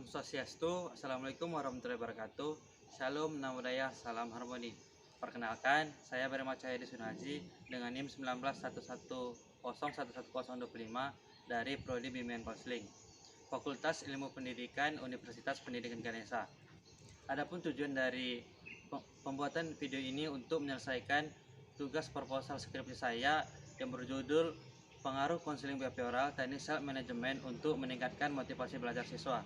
Swastiastu, Assalamualaikum warahmatullahi wabarakatuh. Shalom, Namo Buddhaya, Salam Harmoni. Perkenalkan, saya Brema Cahyadi Sunaji dengan NIM 191110111025 dari Prodi Bimbingan Konseling, Fakultas Ilmu Pendidikan Universitas Pendidikan Ganesha. Adapun tujuan dari pembuatan video ini untuk menyelesaikan tugas proposal skripsi saya yang berjudul Pengaruh Konseling behavioral Teknik Self Management untuk meningkatkan motivasi belajar siswa.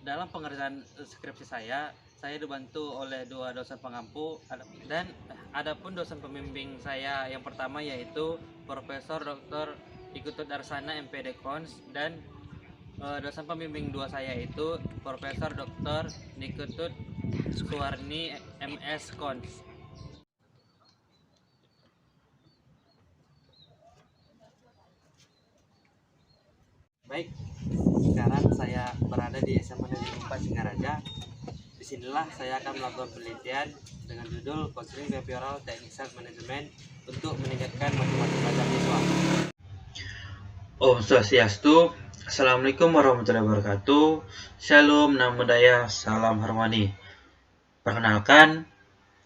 Dalam pengerjaan skripsi saya dibantu oleh dua dosen pengampu dan adapun dosen pembimbing saya yang pertama yaitu Profesor Dr. Iketut Darsana MPD Kons dan dosen pembimbing dua saya itu Profesor Dr. Niketut Suwarni MS Kons. Baik, sekarang saya berada di SMA Negeri 4 Singaraja. Disinilah saya akan melakukan penelitian dengan judul Konseling Behavioral Teknik Self Management untuk meningkatkan motivasi belajar siswa. Om Swastiastu, Assalamualaikum warahmatullahi wabarakatuh. Shalom, Namo Buddhaya, Salam Harmoni. Perkenalkan,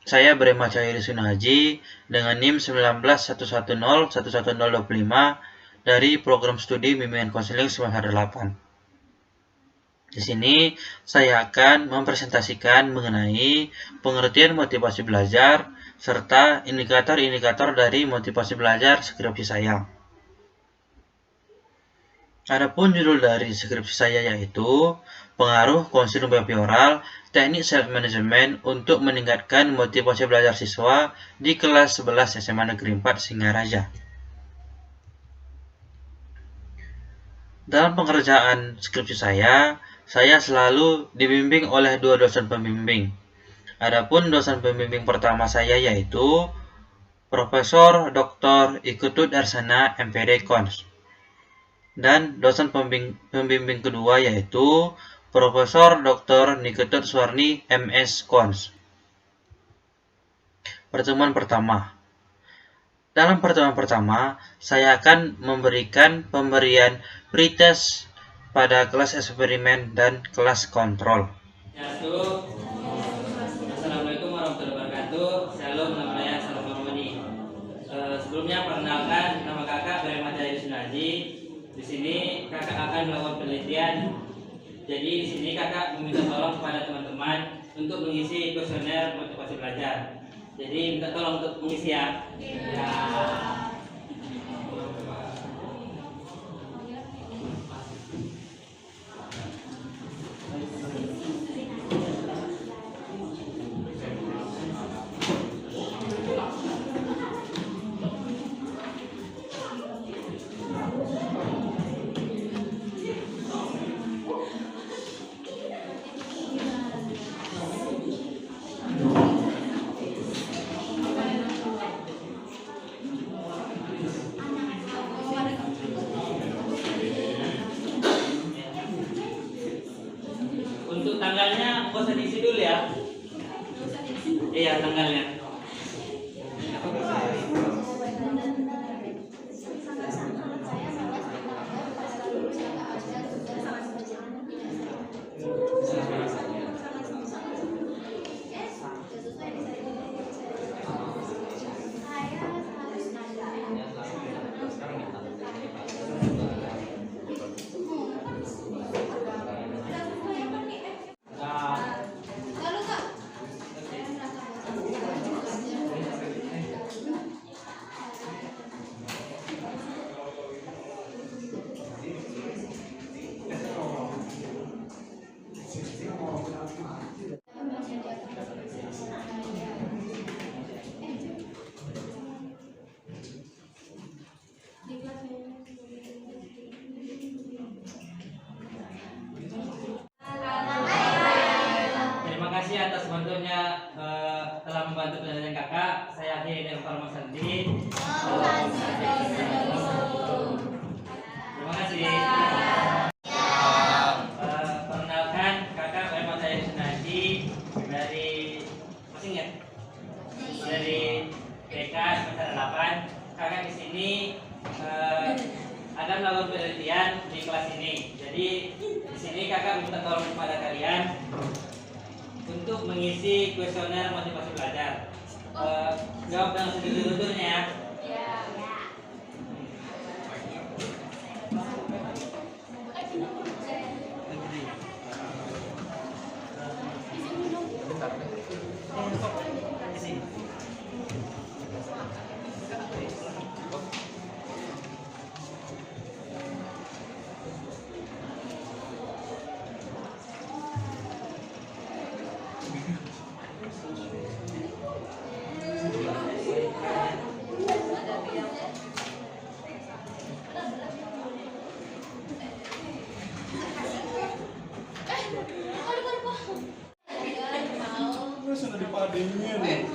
saya Brema Cahyadi Sunaji dengan NIM 191110111025 dari program studi bimbingan konseling semester 8. Di sini saya akan mempresentasikan mengenai pengertian motivasi belajar serta indikator-indikator dari motivasi belajar skripsi saya. Adapun judul dari skripsi saya yaitu Pengaruh Konseling Behavioral Teknik Self Management untuk meningkatkan motivasi belajar siswa di kelas 11 SMA Negeri 4 Singaraja. Dalam pengerjaan skripsi saya selalu dibimbing oleh dua dosen pembimbing. Adapun dosen pembimbing pertama saya yaitu Profesor Dr. Iketut Darsana MPD Kons. Dan dosen pembimbing kedua yaitu Profesor Dr. Niketut Suwarni MS Kons. Pertemuan pertama. Dalam pertemuan pertama, saya akan memberikan pemberian pretest pada kelas eksperimen dan kelas kontrol. Assalamualaikum warahmatullahi wabarakatuh. Shalom, Namo Buddhaya, Salam Harmoni. Sebelumnya perkenalkan, nama kakak Brema Cahyadi Sunaji. Di sini kakak akan melakukan penelitian. Jadi di sini kakak meminta tolong kepada teman-teman untuk mengisi kuesioner motivasi belajar. Jadi minta tolong untuk mengisi ya. Untuk tanggalnya gak usah diisi dulu ya. Iya, tanggalnya. Terima kasih atas bantuannya telah membantu penelitian kakak. Saya akhiri dengan informasi. Terima kasih. Perkenalkan kakak Brema Cahyadi Sunaji dari masih ingat? Dari TK semester 8. Kakak di sini akan melakukan penelitian di kelas ini. Jadi di sini sini kakak minta tolong kepada kalian untuk mengisi kuesioner motivasi belajar. Jawab dengan sejujur-jujurnya ya. Sudah dipadingin.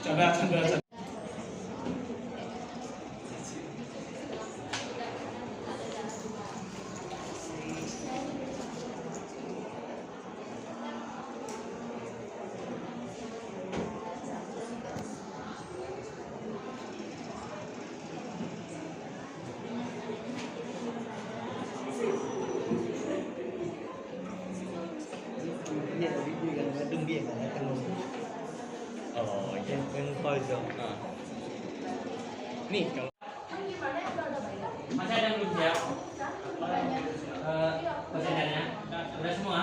Canda. Oh, yang pojok. Nih kalau Masih ada yang belum siap? Kuesionernya udah semua?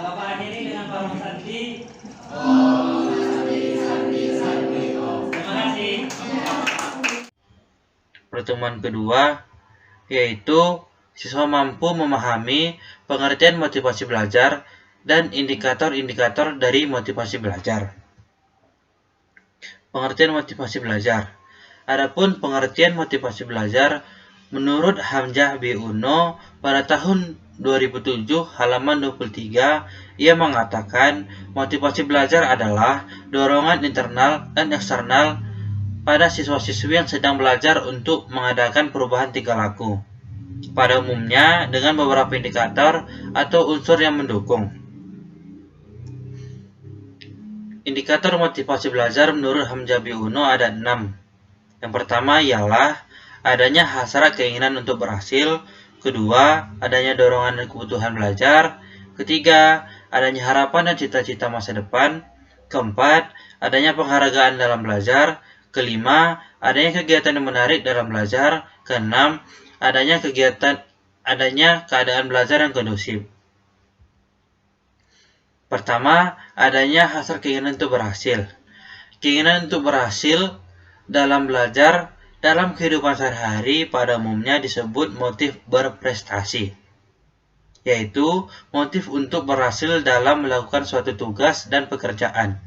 Bapak akhiri dengan Pak Santi. Terima kasih. Pertemuan kedua yaitu siswa mampu memahami pengertian motivasi belajar dan indikator-indikator dari motivasi belajar. Pengertian motivasi belajar. Adapun pengertian motivasi belajar menurut Hamzah B. Uno pada tahun 2007 halaman 23, ia mengatakan motivasi belajar adalah dorongan internal dan eksternal pada siswa-siswi yang sedang belajar untuk mengadakan perubahan tingkah laku. Pada umumnya dengan beberapa indikator atau unsur yang mendukung. Indikator motivasi belajar menurut Hamzah B. Uno ada 6. Yang pertama ialah adanya hasrat keinginan untuk berhasil. Kedua, adanya dorongan dan kebutuhan belajar. Ketiga, adanya harapan dan cita-cita masa depan. Keempat, adanya penghargaan dalam belajar. Kelima, adanya kegiatan yang menarik dalam belajar. Keenam, adanya keadaan belajar yang kondusif. Pertama, adanya hasrat keinginan untuk berhasil. Keinginan untuk berhasil dalam belajar dalam kehidupan sehari-hari pada umumnya disebut motif berprestasi, yaitu motif untuk berhasil dalam melakukan suatu tugas dan pekerjaan.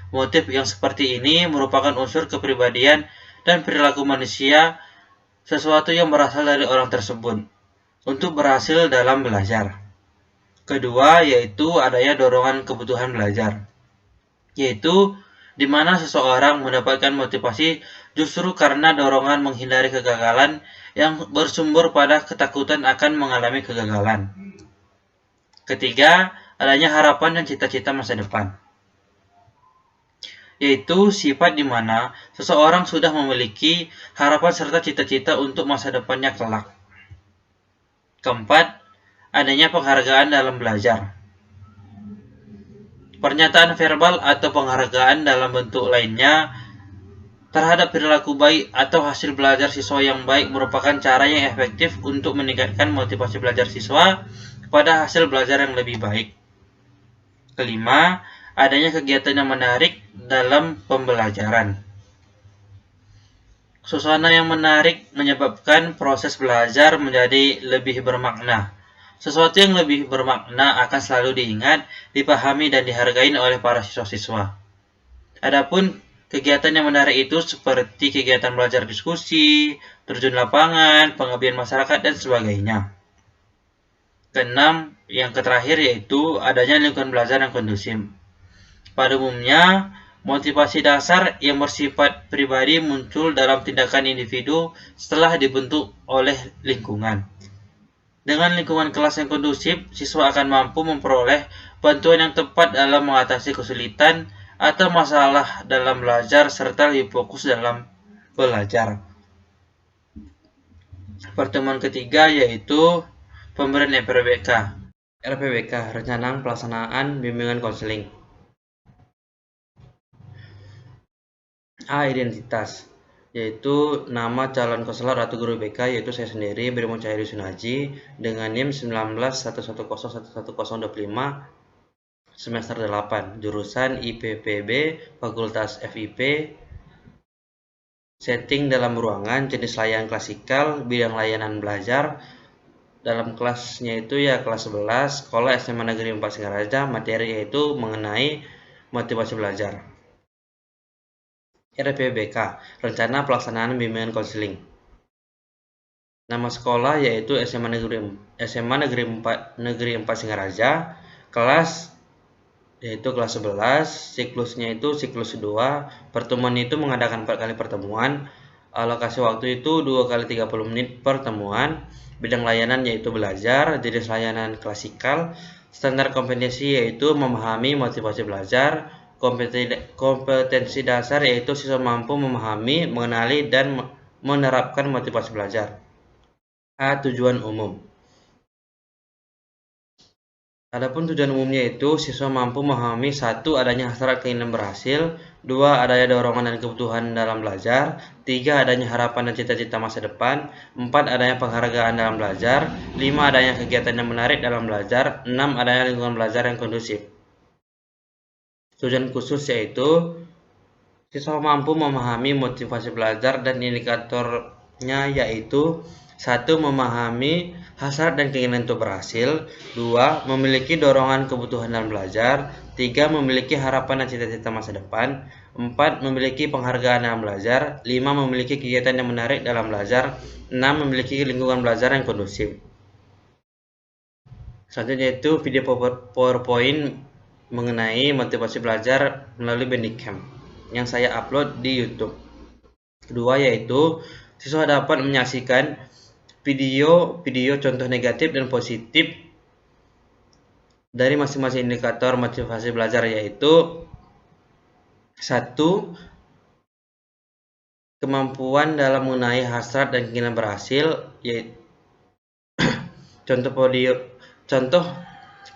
Motif yang seperti ini merupakan unsur kepribadian dan perilaku manusia, sesuatu yang berasal dari orang tersebut untuk berhasil dalam belajar. Kedua, yaitu adanya dorongan kebutuhan belajar, yaitu di mana seseorang mendapatkan motivasi justru karena dorongan menghindari kegagalan yang bersumber pada ketakutan akan mengalami kegagalan. Ketiga, adanya harapan dan cita-cita masa depan, yaitu sifat di mana seseorang sudah memiliki harapan serta cita-cita untuk masa depannya kelak. Keempat, adanya penghargaan dalam belajar. Pernyataan verbal atau penghargaan dalam bentuk lainnya terhadap perilaku baik atau hasil belajar siswa yang baik merupakan cara yang efektif untuk meningkatkan motivasi belajar siswa kepada hasil belajar yang lebih baik. Kelima, adanya kegiatan yang menarik dalam pembelajaran. Suasana yang menarik menyebabkan proses belajar menjadi lebih bermakna. Sesuatu yang lebih bermakna akan selalu diingat, dipahami, dan dihargai oleh para siswa-siswa. Adapun kegiatan yang menarik itu seperti kegiatan belajar diskusi, terjun lapangan, pengabdian masyarakat, dan sebagainya. Keenam, yang terakhir yaitu adanya lingkungan belajar yang kondusif. Pada umumnya, motivasi dasar yang bersifat pribadi muncul dalam tindakan individu setelah dibentuk oleh lingkungan. Dengan lingkungan kelas yang kondusif, siswa akan mampu memperoleh bantuan yang tepat dalam mengatasi kesulitan atau masalah dalam belajar serta lebih fokus dalam belajar. Pertemuan ketiga yaitu pemberian RPBK. RPBK, Rencana Pelaksanaan Bimbingan Konseling. A. Identitas, yaitu nama calon konselor atau guru BK, yaitu saya sendiri, Brimo Cahyadi Sunaji, dengan NIM 1911101125, semester 8, jurusan IPPB, Fakultas FIP, setting dalam ruangan, jenis layanan klasikal, bidang layanan belajar, dalam kelasnya itu ya kelas 11, sekolah SMA Negeri 4 Singaraja, materi yaitu mengenai motivasi belajar. RPBK, Rencana Pelaksanaan Bimbingan Konseling. Nama sekolah yaitu SMA Negeri 4 Singaraja, kelas yaitu kelas 11, siklusnya itu siklus 2, pertemuan itu mengadakan 4 kali pertemuan, alokasi waktu itu 2 kali 30 menit pertemuan, bidang layanan yaitu belajar, jenis layanan klasikal, standar kompetensi yaitu memahami motivasi belajar, kompetensi dasar yaitu siswa mampu memahami, mengenali, dan menerapkan motivasi belajar. A. Tujuan umum. Adapun tujuan umumnya itu siswa mampu memahami 1. Adanya hasrat keinginan berhasil, 2. Adanya dorongan dan kebutuhan dalam belajar, 3. Adanya harapan dan cita-cita masa depan, 4. Adanya penghargaan dalam belajar, 5. Adanya kegiatan yang menarik dalam belajar, 6. Adanya lingkungan belajar yang kondusif. Tujuan khusus yaitu siswa mampu memahami motivasi belajar dan indikatornya yaitu 1. Memahami hasrat dan keinginan untuk berhasil, 2. Memiliki dorongan kebutuhan dalam belajar, 3. Memiliki harapan dan cita-cita masa depan, 4. Memiliki penghargaan dalam belajar, 5. Memiliki kegiatan yang menarik dalam belajar, 6. Memiliki lingkungan belajar yang kondusif. Selanjutnya itu video PowerPoint mengenai motivasi belajar melalui Bandicam yang saya upload di YouTube. Kedua yaitu siswa dapat menyaksikan video contoh negatif dan positif dari masing-masing indikator motivasi belajar yaitu 1. Kemampuan dalam mengenai hasrat dan keinginan berhasil yaitu contoh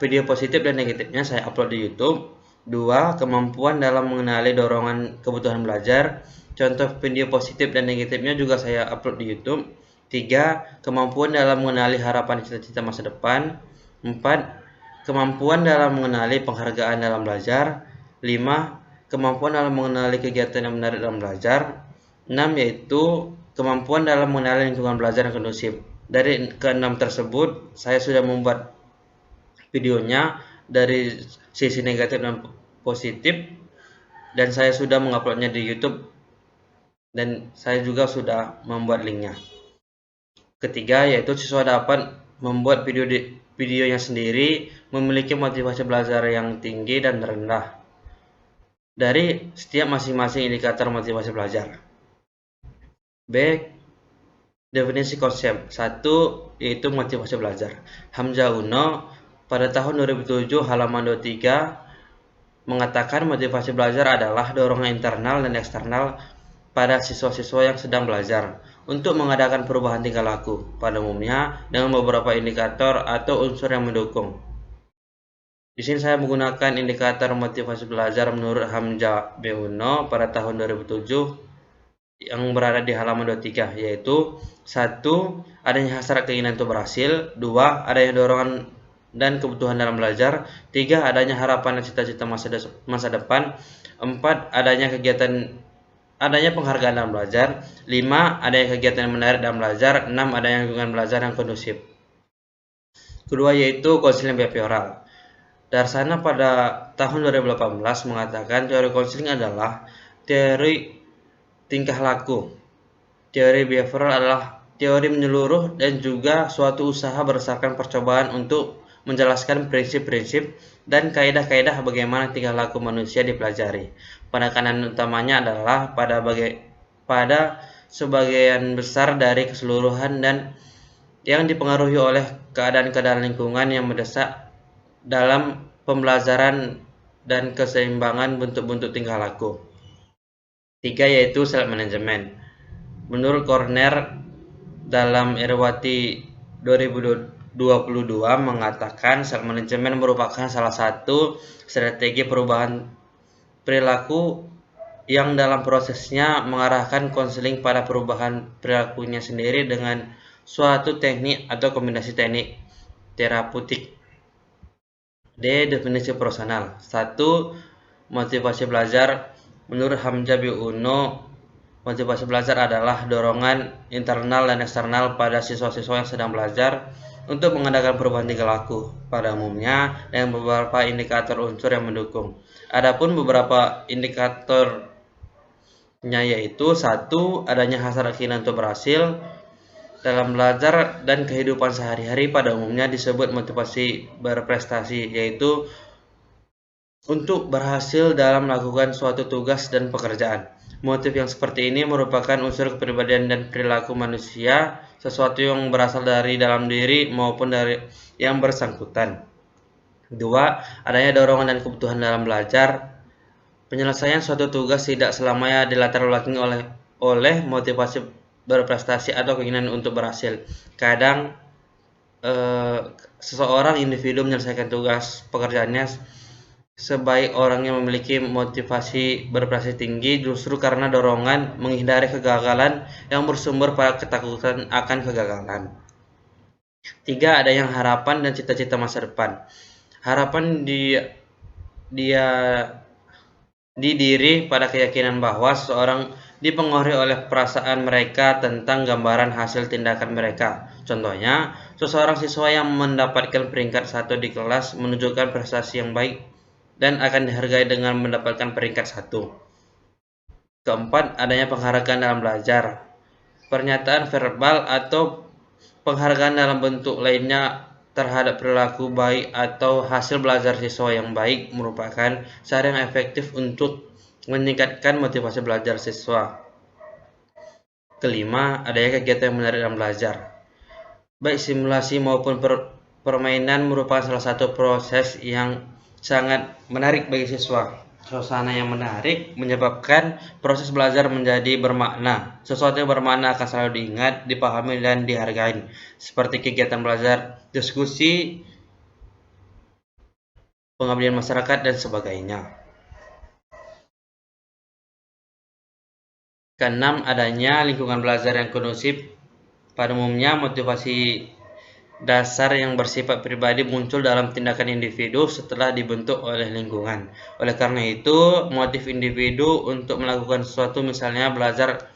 video positif dan negatifnya saya upload di YouTube. 2. Kemampuan dalam mengenali dorongan kebutuhan belajar. Contoh video positif dan negatifnya juga saya upload di YouTube. 3. Kemampuan dalam mengenali harapan cita-cita masa depan. 4. Kemampuan dalam mengenali penghargaan dalam belajar. 5. Kemampuan dalam mengenali kegiatan yang menarik dalam belajar. 6. Yaitu kemampuan dalam mengenali lingkungan belajar yang kondusif. Dari ke-6 tersebut saya sudah membuat videonya dari sisi negatif dan positif dan saya sudah menguploadnya di YouTube dan saya juga sudah membuat linknya. Ketiga yaitu siswa dapat membuat videonya sendiri, memiliki motivasi belajar yang tinggi dan rendah dari setiap masing-masing indikator motivasi belajar. B. Definisi konsep. 1. Yaitu motivasi belajar. Hamzah Uno pada tahun 2007 halaman 23 mengatakan motivasi belajar adalah dorongan internal dan eksternal pada siswa-siswa yang sedang belajar untuk mengadakan perubahan tingkah laku pada umumnya dengan beberapa indikator atau unsur yang mendukung. Di sini saya menggunakan indikator motivasi belajar menurut Hamzah B. Uno pada tahun 2007 yang berada di halaman 23, yaitu 1. Adanya hasrat keinginan untuk berhasil. 2. Adanya dorongan dan kebutuhan dalam belajar. 3. Adanya harapan dan cita-cita masa depan. 4. Adanya penghargaan dalam belajar. 5. Adanya kegiatan yang menarik dalam belajar. 6. Adanya lingkungan belajar yang kondusif. Kedua yaitu konseling behavioral. Darsana pada tahun 2018 mengatakan teori konseling adalah teori tingkah laku. Teori behavioral adalah teori menyeluruh dan juga suatu usaha berdasarkan percobaan untuk menjelaskan prinsip-prinsip dan kaidah-kaidah bagaimana tingkah laku manusia dipelajari. Penekanan utamanya adalah pada sebagian besar dari keseluruhan dan yang dipengaruhi oleh keadaan-keadaan lingkungan yang mendesak dalam pembelajaran dan keseimbangan bentuk-bentuk tingkah laku. 3 yaitu self management. Menurut Corner dalam Irwati 2022 mengatakan self management merupakan salah satu strategi perubahan perilaku yang dalam prosesnya mengarahkan konseling pada perubahan perilakunya sendiri dengan suatu teknik atau kombinasi teknik terapeutik. D. Definisi personal. 1. Motivasi belajar. Menurut Hamzah B. Uno, motivasi belajar adalah dorongan internal dan eksternal pada siswa-siswa yang sedang belajar untuk mengadakan perubahan tingkah laku pada umumnya dengan beberapa indikator unsur yang mendukung. Adapun beberapa indikatornya yaitu 1. Adanya hasrat keinginan untuk berhasil dalam belajar dan kehidupan sehari-hari pada umumnya disebut motivasi berprestasi, yaitu untuk berhasil dalam melakukan suatu tugas dan pekerjaan. Motif yang seperti ini merupakan unsur kepribadian dan perilaku manusia, sesuatu yang berasal dari dalam diri maupun dari yang bersangkutan. 2. Adanya dorongan dan kebutuhan dalam belajar. Penyelesaian suatu tugas tidak selamanya dilatar belakangi oleh motivasi berprestasi atau keinginan untuk berhasil. Kadang seseorang individu menyelesaikan tugas pekerjaannya sebaik orang yang memiliki motivasi berprestasi tinggi justru karena dorongan menghindari kegagalan yang bersumber pada ketakutan akan kegagalan. 3. Ada yang harapan dan cita-cita masa depan. Harapan didiri pada keyakinan bahwa seseorang dipengaruhi oleh perasaan mereka tentang gambaran hasil tindakan mereka. Contohnya, seseorang siswa yang mendapatkan peringkat 1 di kelas menunjukkan prestasi yang baik dan akan dihargai dengan mendapatkan peringkat 1. 4. Adanya penghargaan dalam belajar. Pernyataan verbal atau penghargaan dalam bentuk lainnya terhadap perilaku baik atau hasil belajar siswa yang baik merupakan cara yang efektif untuk meningkatkan motivasi belajar siswa. 5. Adanya kegiatan yang menarik dalam belajar. Baik simulasi maupun permainan merupakan salah satu proses yang sangat menarik bagi siswa. Suasana yang menarik menyebabkan proses belajar menjadi bermakna. Sesuatu yang bermakna akan selalu diingat, dipahami, dan dihargai. Seperti kegiatan belajar, diskusi, pengabdian masyarakat, dan sebagainya. Keenam, adanya lingkungan belajar yang kondusif. Pada umumnya, motivasi dasar yang bersifat pribadi muncul dalam tindakan individu setelah dibentuk oleh lingkungan. Oleh karena itu, motif individu untuk melakukan sesuatu, misalnya belajar,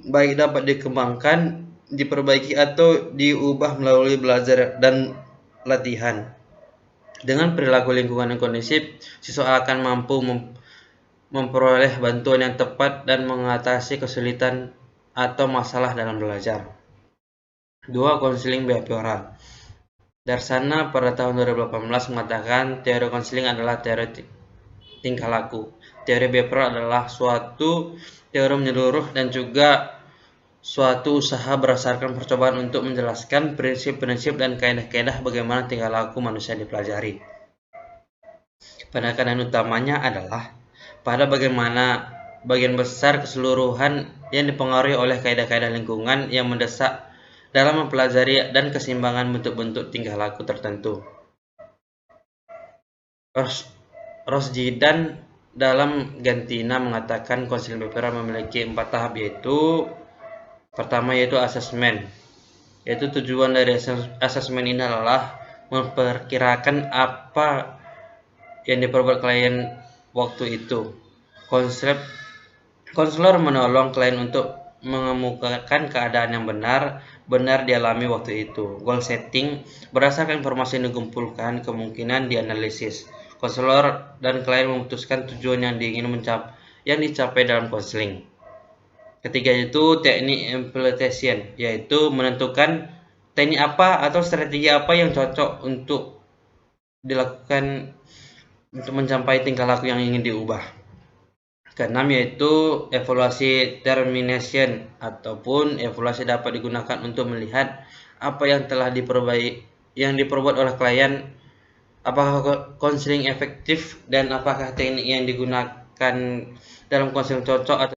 baik dapat dikembangkan, diperbaiki, atau diubah melalui belajar dan latihan. Dengan perilaku lingkungan yang kondusif, siswa akan mampu memperoleh bantuan yang tepat dan mengatasi kesulitan atau masalah dalam belajar. 2. Konseling behavioral. Darsana pada tahun 2018 mengatakan teori konseling adalah teori tingkah laku. Teori behavioral adalah suatu teori menyeluruh dan juga suatu usaha berdasarkan percobaan untuk menjelaskan prinsip-prinsip dan kaidah-kaidah bagaimana tingkah laku manusia dipelajari. Penekanan utamanya adalah pada bagaimana bagian besar keseluruhan yang dipengaruhi oleh kaidah-kaidah lingkungan yang mendesak dalam mempelajari dan keseimbangan bentuk-bentuk tingkah laku tertentu. Rosjidan dalam Gantina mengatakan konseling behavioral memiliki 4 tahap, yaitu pertama yaitu asesmen. Yaitu tujuan dari asesmen ini adalah memperkirakan apa yang diperbuat klien waktu itu. Konselor menolong klien untuk mengemukakan keadaan yang benar dialami waktu itu. Goal setting berdasarkan informasi yang dikumpulkan, kemungkinan dianalisis. Konselor dan klien memutuskan tujuan yang dicapai dalam konseling. Ketiga itu teknik implementation, yaitu menentukan teknik apa atau strategi apa yang cocok untuk dilakukan untuk mencapai tingkah laku yang ingin diubah. Keenam yaitu evaluasi termination, ataupun evaluasi dapat digunakan untuk melihat apa yang telah diperbuat oleh klien, apakah konseling efektif dan apakah teknik yang digunakan dalam konseling cocok atau.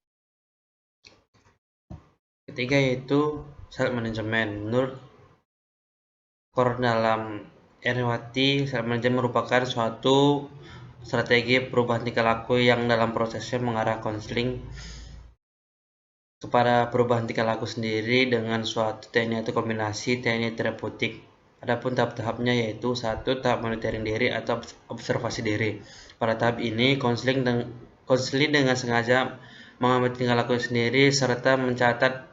Ketiga yaitu self management. Menurut dalam Ernewati, self management merupakan suatu strategi perubahan tingkah laku yang dalam prosesnya mengarah konseling kepada perubahan tingkah laku sendiri dengan suatu teknik atau kombinasi teknik terapeutik. Adapun tahap-tahapnya yaitu 1. Tahap monitoring diri atau observasi diri. Pada tahap ini konseling dengan sengaja mengamati tingkah laku sendiri serta mencatat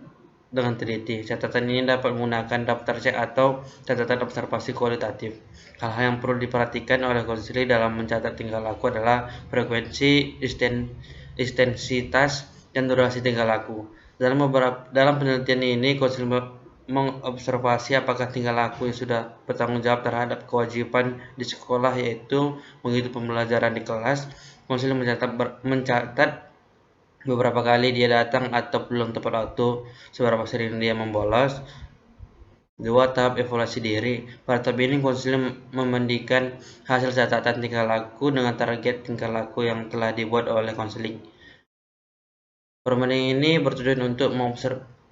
dengan teliti. Catatan ini dapat menggunakan daftar cek atau catatan observasi kualitatif. Hal-hal yang perlu diperhatikan oleh konselor dalam mencatat tingkah laku adalah frekuensi, intensitas, dan durasi tingkah laku. Dalam penelitian ini, konselor mengobservasi apakah tingkah laku yang sudah bertanggung jawab terhadap kewajiban di sekolah, yaitu mengikuti pembelajaran di kelas. Konselor mencatat beberapa kali dia datang atau belum tepat waktu, seberapa sering dia membolos. 2. Tahap evaluasi diri. Pada tahap ini konselor membandingkan hasil catatan tingkah laku dengan target tingkah laku yang telah dibuat oleh konseling. Perbandingan ini bertujuan untuk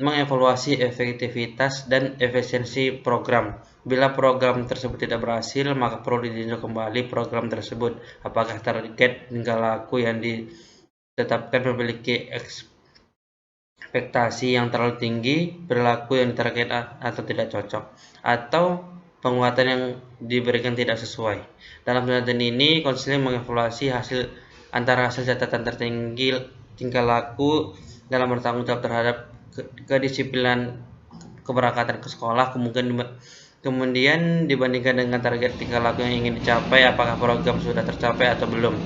mengevaluasi efektivitas dan efisiensi program. Bila program tersebut tidak berhasil, maka perlu ditinjau kembali program tersebut. Apakah target tingkah laku yang ditetapkan memiliki ekspektasi yang terlalu tinggi, perilaku yang ditargetkan atau tidak cocok, atau penguatan yang diberikan tidak sesuai. Dalam penelitian ini, konselor mengevaluasi antara hasil catatan tertinggi tingkah laku dalam bertanggung jawab terhadap kedisiplinan keberangkatan ke sekolah, kemudian dibandingkan dengan target tingkah laku yang ingin dicapai, apakah program sudah tercapai atau belum.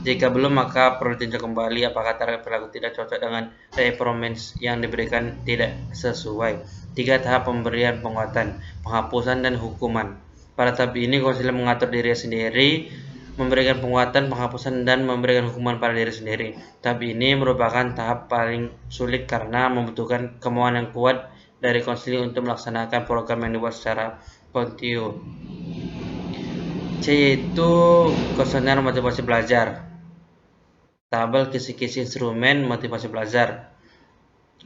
Jika belum, maka perlu ditinjau kembali apakah target perilaku tidak cocok dengan performance yang diberikan tidak sesuai. 3. Tahap pemberian penguatan, penghapusan, dan hukuman. Pada tahap ini, konselor mengatur diri sendiri, memberikan penguatan, penghapusan, dan memberikan hukuman pada diri sendiri. Tahap ini merupakan tahap paling sulit karena membutuhkan kemauan yang kuat dari konselor untuk melaksanakan program yang dibuat secara kontinu. C yaitu kuesioner motivasi belajar. Tabel kisi-kisi instrumen motivasi belajar.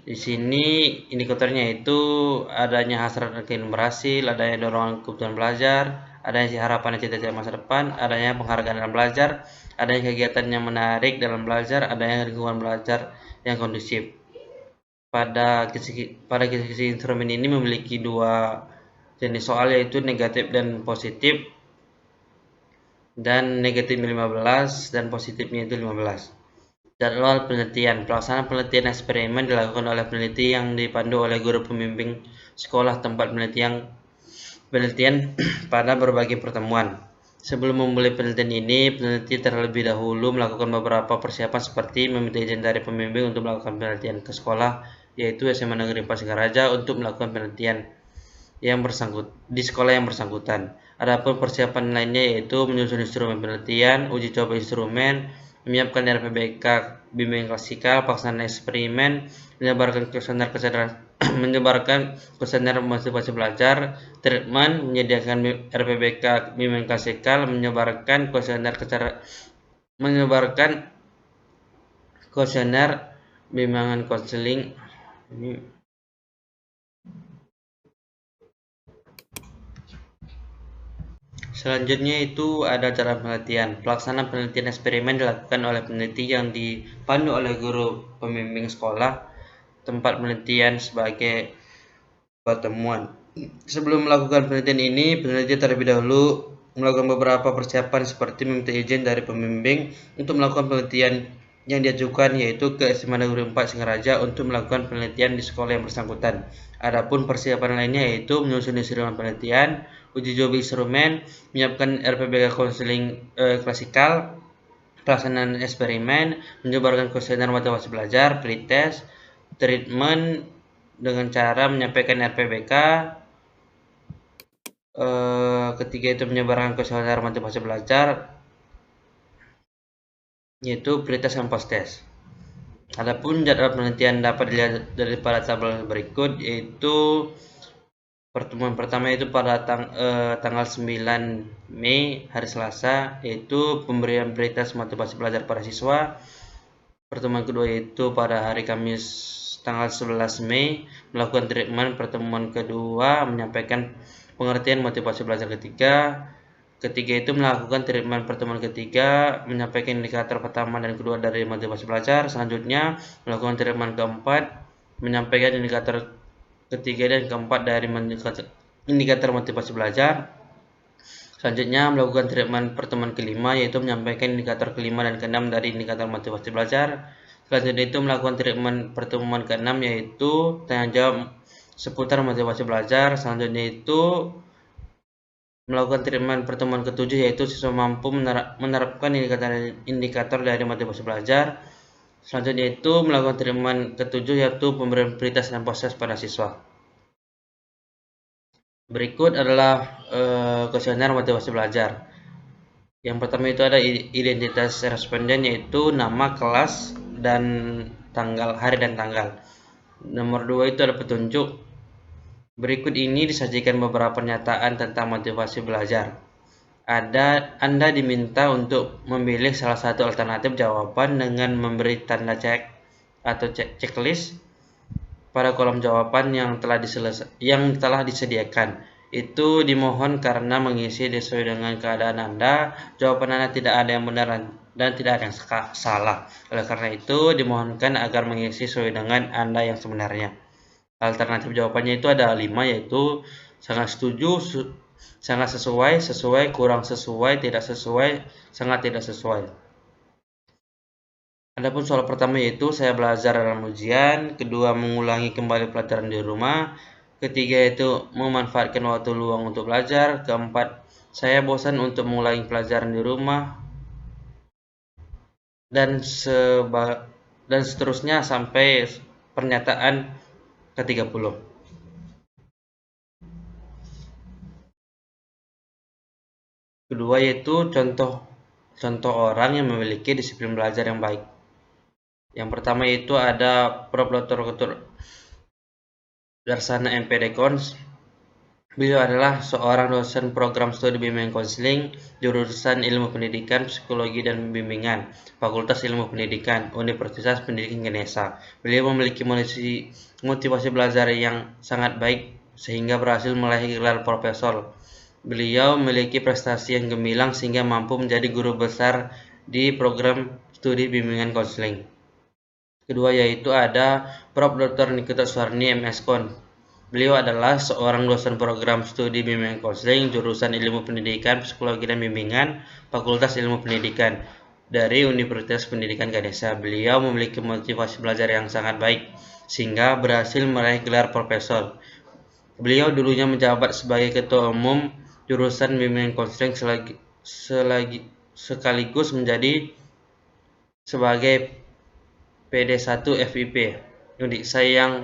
Di sini indikatornya yaitu adanya hasrat ingin berhasil, adanya dorongan kebutuhan belajar, adanya harapan dan cita-cita masa depan, adanya penghargaan dalam belajar, adanya kegiatan yang menarik dalam belajar, adanya lingkungan belajar yang kondusif. Pada kisi-kisi instrumen ini memiliki 2 jenis soal, yaitu negatif dan positif, dan negatifnya 15 dan positifnya itu 15. Jadwal penelitian. Pelaksanaan penelitian eksperimen dilakukan oleh peneliti yang dipandu oleh guru pembimbing sekolah tempat penelitian pada berbagai pertemuan. Sebelum memulai penelitian ini, peneliti terlebih dahulu melakukan beberapa persiapan seperti meminta izin dari pembimbing untuk melakukan penelitian ke sekolah, yaitu SMA Negeri 4 Singaraja, untuk melakukan penelitian di sekolah yang bersangkutan. Adapun persiapan lainnya yaitu menyusun instrumen penelitian, uji coba instrumen, menyiapkan RPBK bimbingan klasikal, pelaksanaan eksperimen, menyebarkan kuesioner motivasi belajar, treatment, menyediakan RPBK bimbingan klasikal, menyebarkan kuesioner bimbingan konseling. Selanjutnya itu ada cara penelitian. Pelaksanaan penelitian eksperimen dilakukan oleh peneliti yang dipandu oleh guru pembimbing sekolah tempat penelitian sebagai pertemuan. Sebelum melakukan penelitian ini, peneliti terlebih dahulu melakukan beberapa persiapan seperti meminta izin dari pembimbing untuk melakukan penelitian yang diajukan, yaitu ke SMA Negeri 4 Singaraja untuk melakukan penelitian di sekolah yang bersangkutan. Adapun persiapan lainnya yaitu menyusun instrumen penelitian, uji coba instrumen, menyiapkan RPBK konseling klasikal, pelaksanaan eksperimen, menyebarkan kuesioner motivasi belajar, pretest, treatment dengan cara menyampaikan RPBK. Ketiga itu menyebarkan kuesioner motivasi belajar, yaitu pretest dan post-test. Adapun jadwal penelitian dapat dilihat dari pada tabel berikut, yaitu pertemuan pertama itu pada tanggal 9 Mei hari Selasa, yaitu pemberian pretest motivasi belajar para siswa. Pertemuan kedua yaitu pada hari Kamis tanggal 11 Mei melakukan treatment. Pertemuan kedua menyampaikan pengertian motivasi belajar ketiga. Ketiga itu melakukan treatment. Pertemuan ketiga menyampaikan indikator pertama dan kedua dari motivasi belajar. Selanjutnya melakukan treatment keempat, menyampaikan indikator ketiga dan keempat dari indikator motivasi belajar. Selanjutnya melakukan treatment pertemuan kelima, yaitu menyampaikan indikator kelima dan keenam dari indikator motivasi belajar. Selanjutnya itu melakukan treatment pertemuan keenam, yaitu tanya jawab seputar motivasi belajar. Selanjutnya itu melakukan treatment pertemuan ketujuh, yaitu siswa mampu menerapkan indikator dari motivasi belajar. Selanjutnya itu melakukan treatment ketujuh, yaitu pemberian pretest dan post-test pada siswa. Berikut adalah kuesioner motivasi belajar. Yang pertama itu ada identitas responden, yaitu nama, kelas, dan tanggal, hari dan tanggal. Nomor 2 itu ada petunjuk. Berikut ini disajikan beberapa pernyataan tentang motivasi belajar. Anda diminta untuk memilih salah satu alternatif jawaban dengan memberi tanda cek atau checklist pada kolom jawaban yang telah disediakan. Itu dimohon karena mengisi sesuai dengan keadaan Anda. Jawaban Anda tidak ada yang benar dan tidak ada yang salah. Oleh karena itu, dimohonkan agar mengisi sesuai dengan Anda yang sebenarnya. Alternatif jawabannya itu ada 5, yaitu sangat setuju, sangat sesuai, sesuai, kurang sesuai, tidak sesuai, sangat tidak sesuai. Adapun soal pertama yaitu saya belajar dalam ujian, kedua mengulangi kembali pelajaran di rumah, ketiga itu memanfaatkan waktu luang untuk belajar, keempat saya bosan untuk mengulangi pelajaran di rumah, dan seterusnya sampai pernyataan ke-30. Kedua yaitu contoh orang yang memiliki disiplin belajar yang baik. Yang pertama yaitu ada Prof. Dr. Darsana MPD Kons. Beliau adalah seorang dosen program studi bimbingan konseling jurusan Ilmu Pendidikan, Psikologi dan Bimbingan, Fakultas Ilmu Pendidikan, Universitas Pendidikan Ganesha. Beliau memiliki motivasi belajar yang sangat baik sehingga berhasil meraih gelar profesor. Beliau memiliki prestasi yang gemilang sehingga mampu menjadi guru besar di program studi bimbingan konseling. Kedua yaitu ada Prof. Dr. Nikita Suharni MS Kon. Beliau adalah seorang dosen program studi bimbingan konseling jurusan Ilmu Pendidikan, Psikologi dan Bimbingan, Fakultas Ilmu Pendidikan dari Universitas Pendidikan Ganesha. Beliau memiliki motivasi belajar yang sangat baik sehingga berhasil meraih gelar profesor. Beliau dulunya menjabat sebagai ketua umum jurusan bimbingan konseling sekaligus menjadi sebagai PD1 FIP. Saya yang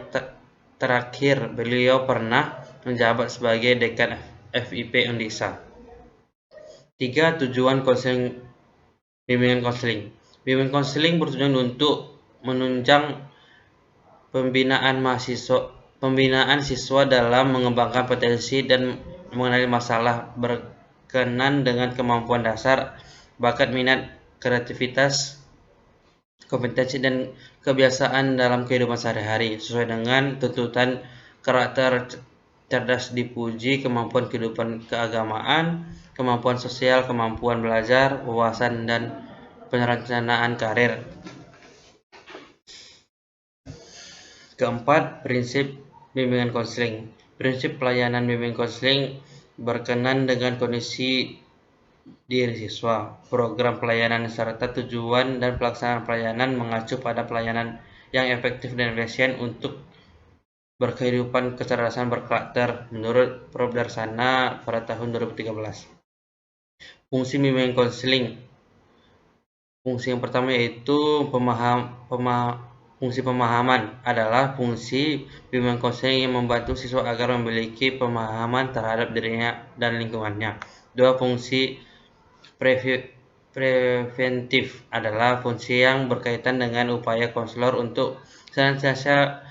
terakhir, beliau pernah menjabat sebagai dekan FIP Undiksa. 3. Tujuan konseling bimbingan konseling. Bimbingan konseling bertujuan untuk menunjang pembinaan siswa dalam mengembangkan potensi dan mengenali masalah berkenan dengan kemampuan dasar, bakat, minat, kreativitas, kompetensi dan kebiasaan dalam kehidupan sehari-hari sesuai dengan tuntutan karakter cerdas dipuji, kemampuan kehidupan keagamaan, kemampuan sosial, kemampuan belajar, wawasan, dan perencanaan karir. Keempat, prinsip bimbingan konseling. Prinsip pelayanan bimbingan konseling berkenan dengan kondisi diri siswa. Program pelayanan serta tujuan dan pelaksanaan pelayanan mengacu pada pelayanan yang efektif dan efisien untuk berkehidupan kecerdasan berkarakter menurut Prof. Darsana pada tahun 2013. Fungsi bimbingan konseling. Fungsi yang pertama yaitu fungsi pemahaman adalah fungsi bimbingan konseling yang membantu siswa agar memiliki pemahaman terhadap dirinya dan lingkungannya. Dua, fungsi preventif adalah fungsi yang berkaitan dengan upaya konselor untuk senantiasa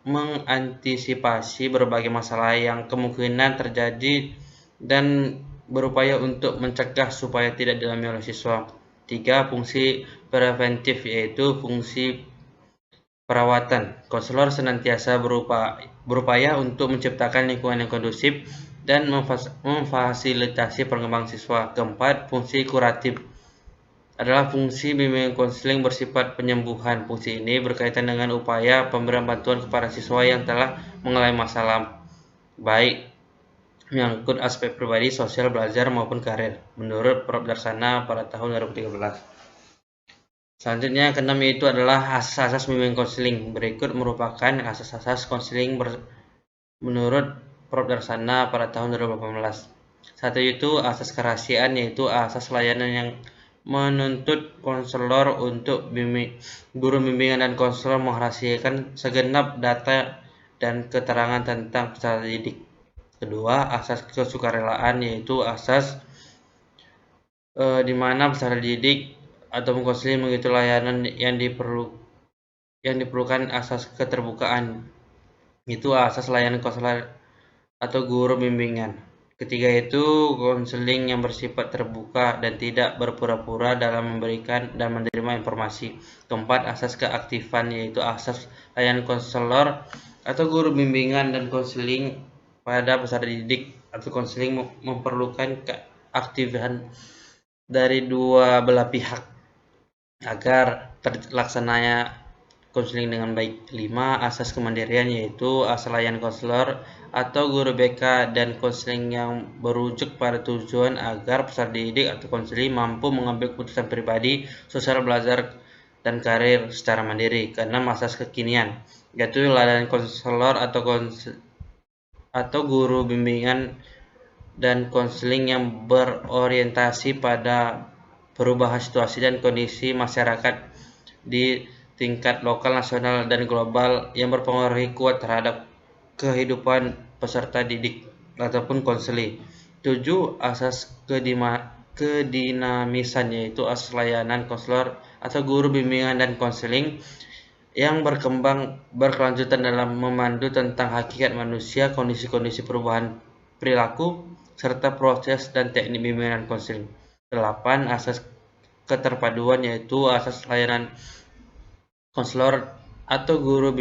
mengantisipasi berbagai masalah yang kemungkinan terjadi dan berupaya untuk mencegah supaya tidak dialami oleh siswa. 3. Fungsi preventif yaitu fungsi perawatan. Konselor senantiasa berupaya untuk menciptakan lingkungan yang kondusif dan memfasilitasi perkembangan siswa. Keempat, fungsi kuratif adalah fungsi bimbingan konseling bersifat penyembuhan. Fungsi ini berkaitan dengan upaya pemberian bantuan kepada siswa yang telah mengalami masalah, baik menyangkut aspek pribadi, sosial, belajar, maupun karir, menurut Prof. Darsana pada tahun 2013. Selanjutnya, keenam yaitu adalah asas-asas bimbingan konseling. Berikut merupakan asas-asas konseling menurut Prof. Darsana pada tahun 2018. Satu yaitu asas kerahasiaan, yaitu asas layanan yang menuntut konselor untuk guru bimbingan dan konselor merahasiakan segenap data dan keterangan tentang peserta didik. Kedua, asas kesukarelaan, yaitu asas di mana peserta didik atau konseling mengikuti layanan yang diperlukan. Asas keterbukaan, itu asas layanan konselor atau guru bimbingan. Ketiga itu konseling yang bersifat terbuka dan tidak berpura-pura dalam memberikan dan menerima informasi. Keempat, asas keaktifan, yaitu asas layanan konselor atau guru bimbingan dan konseling pada peserta didik atau konseling memerlukan keaktifan dari dua belah pihak agar terlaksananya konseling dengan baik. 5. Asas kemandirian, yaitu asas layanan konselor atau guru BK dan konseling yang berujuk pada tujuan agar peserta didik atau konseling mampu mengambil keputusan pribadi, sosial, belajar, dan karir secara mandiri. Keenam, asas kekinian, yaitu layanan konselor atau guru bimbingan dan konseling yang berorientasi pada perubahan situasi dan kondisi masyarakat di tingkat lokal, nasional, dan global yang berpengaruh kuat terhadap kehidupan peserta didik ataupun konseli. 7. Asas kedinamisan, yaitu asas layanan konselor atau guru bimbingan dan konseling yang berkelanjutan dalam memandu tentang hakikat manusia, kondisi-kondisi perubahan perilaku, serta proses dan teknik bimbingan dan konseling. 8. Asas keterpaduan, yaitu asas layanan konselor atau guru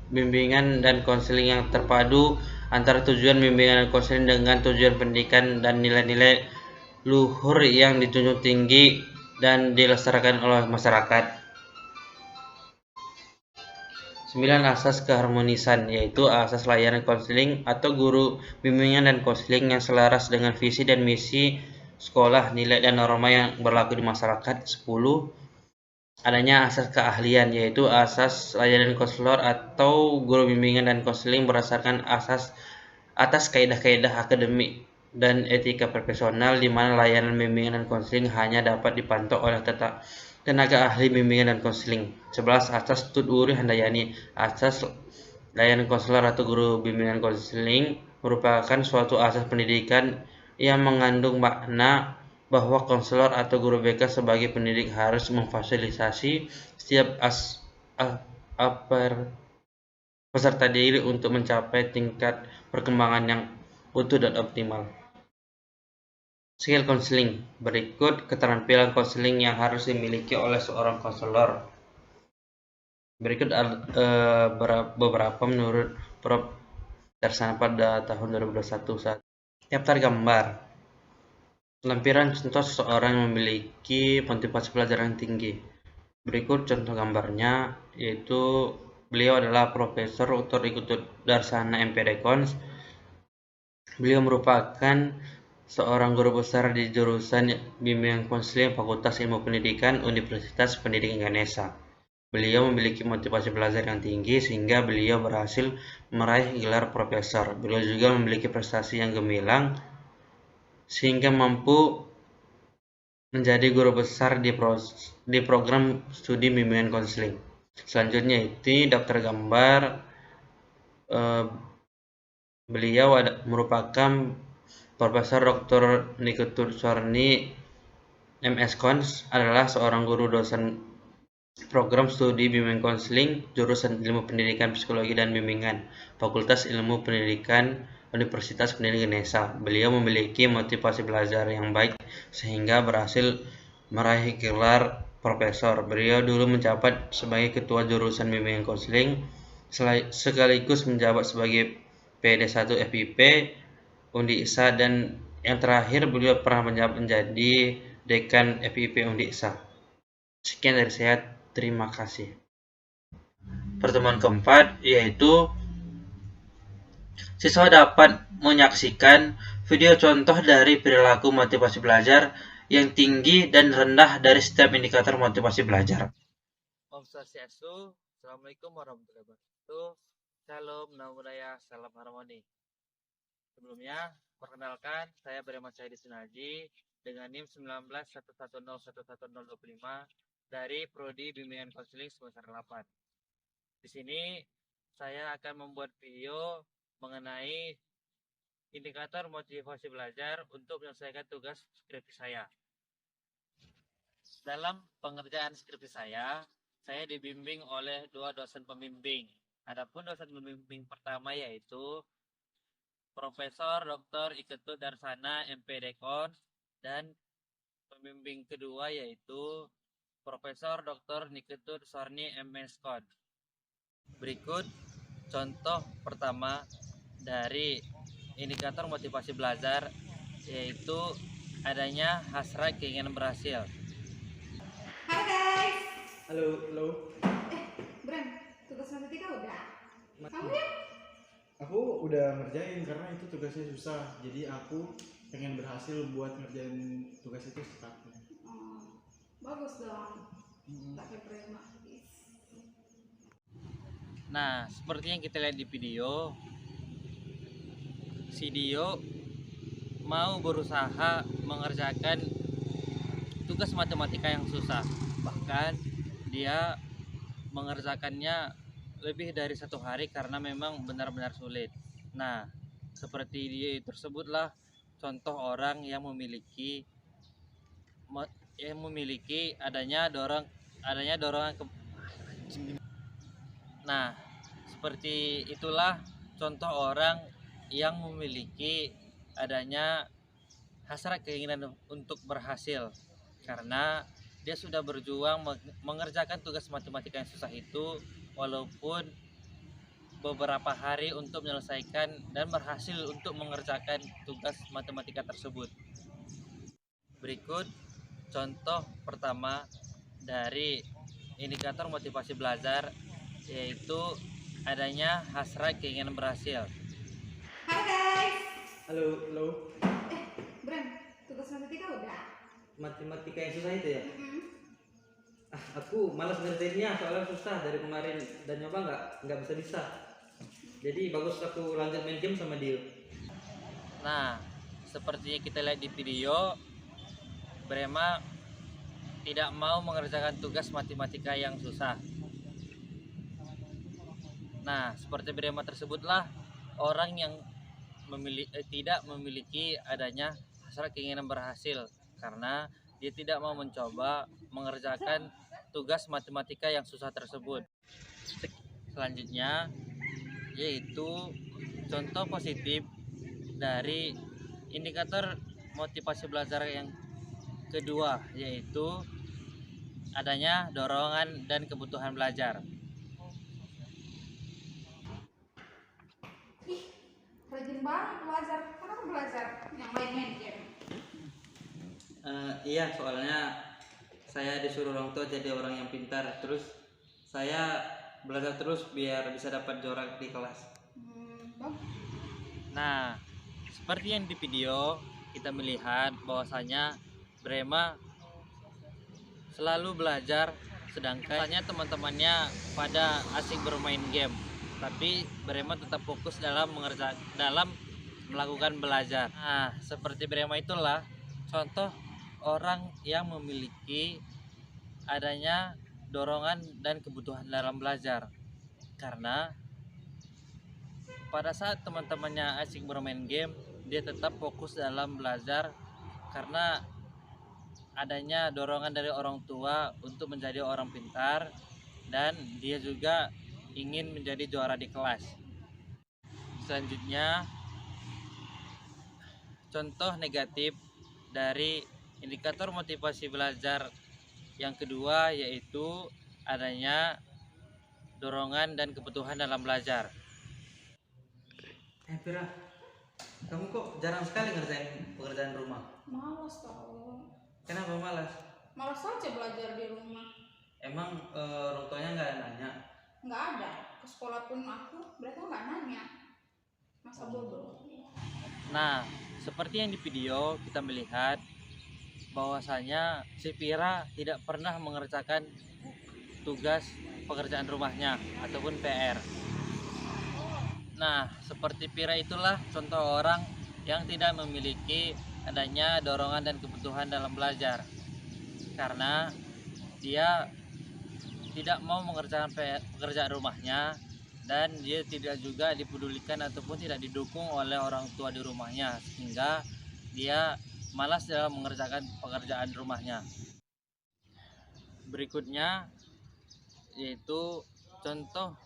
bimbingan dan konseling yang terpadu antara tujuan bimbingan dan konseling dengan tujuan pendidikan dan nilai-nilai luhur yang dijunjung tinggi dan dilestarikan oleh masyarakat. 9. Asas keharmonisan, yaitu asas layanan konseling atau guru bimbingan dan konseling yang selaras dengan visi dan misi sekolah, nilai dan norma yang berlaku di masyarakat. 10. Adanya asas keahlian, yaitu asas layanan konselor atau guru bimbingan dan konseling berdasarkan atas kaidah-kaidah akademik dan etika profesional, di mana layanan bimbingan dan konseling hanya dapat dipantau oleh tenaga ahli bimbingan dan konseling. 11. Asas Tut Wuri Handayani. Asas layanan konselor atau guru bimbingan konseling merupakan suatu asas pendidikan yang mengandung makna bahwa konselor atau guru BK sebagai pendidik harus memfasilitasi setiap peserta didik untuk mencapai tingkat perkembangan yang utuh dan optimal. Skill konseling. Berikut keterampilan konseling yang harus dimiliki oleh seorang konselor. Berikut beberapa menurut Prof. Darsana pada tahun 2021 saat daftar gambar. Lampiran contoh seseorang yang memiliki motivasi belajar yang tinggi. Berikut contoh gambarnya, yaitu beliau adalah Profesor Dr. Iketut Darsana MPDKONS. Beliau merupakan seorang guru besar di jurusan Bimbingan Konseling Fakultas Ilmu Pendidikan Universitas Pendidikan Ganesha. Beliau memiliki motivasi belajar yang tinggi sehingga beliau berhasil meraih gelar profesor. Beliau juga memiliki prestasi yang gemilang sehingga mampu menjadi guru besar di program studi bimbingan konseling. Selanjutnya itu daftar gambar. Beliau merupakan Profesor Dr. Niketut Suarni MS.Cons, adalah seorang guru dosen program studi bimbingan konseling jurusan Ilmu Pendidikan Psikologi dan Bimbingan Fakultas Ilmu Pendidikan Universitas Pendidikan Ganesha. Beliau memiliki motivasi belajar yang baik sehingga berhasil meraih gelar profesor. Beliau dulu menjabat sebagai ketua jurusan bimbingan konseling sekaligus menjabat sebagai PD1 FIP Undi ISA, dan yang terakhir beliau pernah menjabat menjadi dekan FIP Undi ISA. Sekian dari saya, terima kasih. Pertemuan keempat yaitu siswa dapat menyaksikan video contoh dari perilaku motivasi belajar yang tinggi dan rendah dari setiap indikator motivasi belajar. Om Swastiastu, Assalamualaikum warahmatullahi wabarakatuh. Salam, Namo Buddhaya, salam harmoni. Sebelumnya, perkenalkan, saya Brahma Syahidi Sunarji dengan NIM 1911011025 dari Prodi Bimbingan Konseling semester 8. Di sini saya akan membuat video mengenai indikator motivasi belajar untuk menyelesaikan tugas skripsi saya. Dalam pengerjaan skripsi saya dibimbing oleh dua dosen pembimbing. Adapun dosen pembimbing pertama yaitu Profesor Dr. Iketut Darsana MPDKONS, dan pembimbing kedua yaitu Profesor Dr. Niketut Suarni MS.Cons. Berikut contoh pertama dari indikator motivasi belajar, yaitu adanya hasrat keinginan berhasil. Halo guys. Halo. Bram, tugas matematika udah? Kamu ya? Aku udah ngerjain karena itu tugasnya susah. Jadi aku pengen berhasil buat ngerjain tugas itu secepatnya. Oh, bagus dong. Pakai prima. Nah, seperti yang kita lihat di video, si Dio mau berusaha mengerjakan tugas matematika yang susah. Bahkan dia mengerjakannya lebih dari 1 hari karena memang benar-benar sulit. Nah, seperti dia tersebutlah contoh orang yang memiliki adanya dorongan Nah, seperti itulah contoh orang yang memiliki adanya hasrat keinginan untuk berhasil, karena dia sudah berjuang mengerjakan tugas matematika yang susah itu walaupun beberapa hari untuk menyelesaikan dan berhasil untuk mengerjakan tugas matematika tersebut. Berikut contoh pertama dari indikator motivasi belajar, yaitu adanya hasrat keinginan berhasil. Halo guys. Halo. Bram, tugas matematika udah? Matematika yang susah itu ya? Aku malas ngerjainnya soalnya susah dari kemarin dan nyoba nggak bisa. Jadi bagus aku lanjut main game sama dia. Nah, seperti yang kita lihat di video, Brema tidak mau mengerjakan tugas matematika yang susah. Nah, seperti Brema tersebutlah orang yang tidak memiliki adanya hasrat keinginan berhasil, karena dia tidak mau mencoba mengerjakan tugas matematika yang susah tersebut. Selanjutnya yaitu contoh positif dari indikator motivasi belajar yang kedua, yaitu adanya dorongan dan kebutuhan belajar. banget belajar. Kenapa belajar? Yang main-main game. Iya, soalnya saya disuruh orang tua jadi orang yang pintar. Terus saya belajar terus biar bisa dapat juara di kelas. Bagus. Nah, seperti yang di video kita melihat bahwasanya Brema selalu belajar, sedangkan teman-temannya pada asik bermain game. Tapi Brema tetap fokus dalam melakukan belajar. Nah, seperti Brema itulah contoh orang yang memiliki adanya dorongan dan kebutuhan dalam belajar. Karena pada saat teman-temannya asik bermain game, dia tetap fokus dalam belajar karena adanya dorongan dari orang tua untuk menjadi orang pintar, dan dia juga ingin menjadi juara di kelas. Selanjutnya, contoh negatif dari indikator motivasi belajar yang kedua yaitu adanya dorongan dan kebutuhan dalam belajar. Pira, kamu kok jarang sekali ngerjain pekerjaan rumah? Malas tau. Kenapa malas? Malas aja belajar di rumah. Emang orang tuanya nggak nanya? Nggak ada. Ke sekolah pun aku mereka nggak nanya. Masa bodoh. Nah, seperti yang di video kita melihat bahwasanya si Pira tidak pernah mengerjakan tugas pekerjaan rumahnya ataupun PR. Nah, seperti Pira itulah contoh orang yang tidak memiliki adanya dorongan dan kebutuhan dalam belajar. Karena dia tidak mau mengerjakan pekerjaan rumahnya, dan dia tidak juga dipedulikan ataupun tidak didukung oleh orang tua di rumahnya, sehingga dia malas dalam mengerjakan pekerjaan rumahnya. Berikutnya yaitu contoh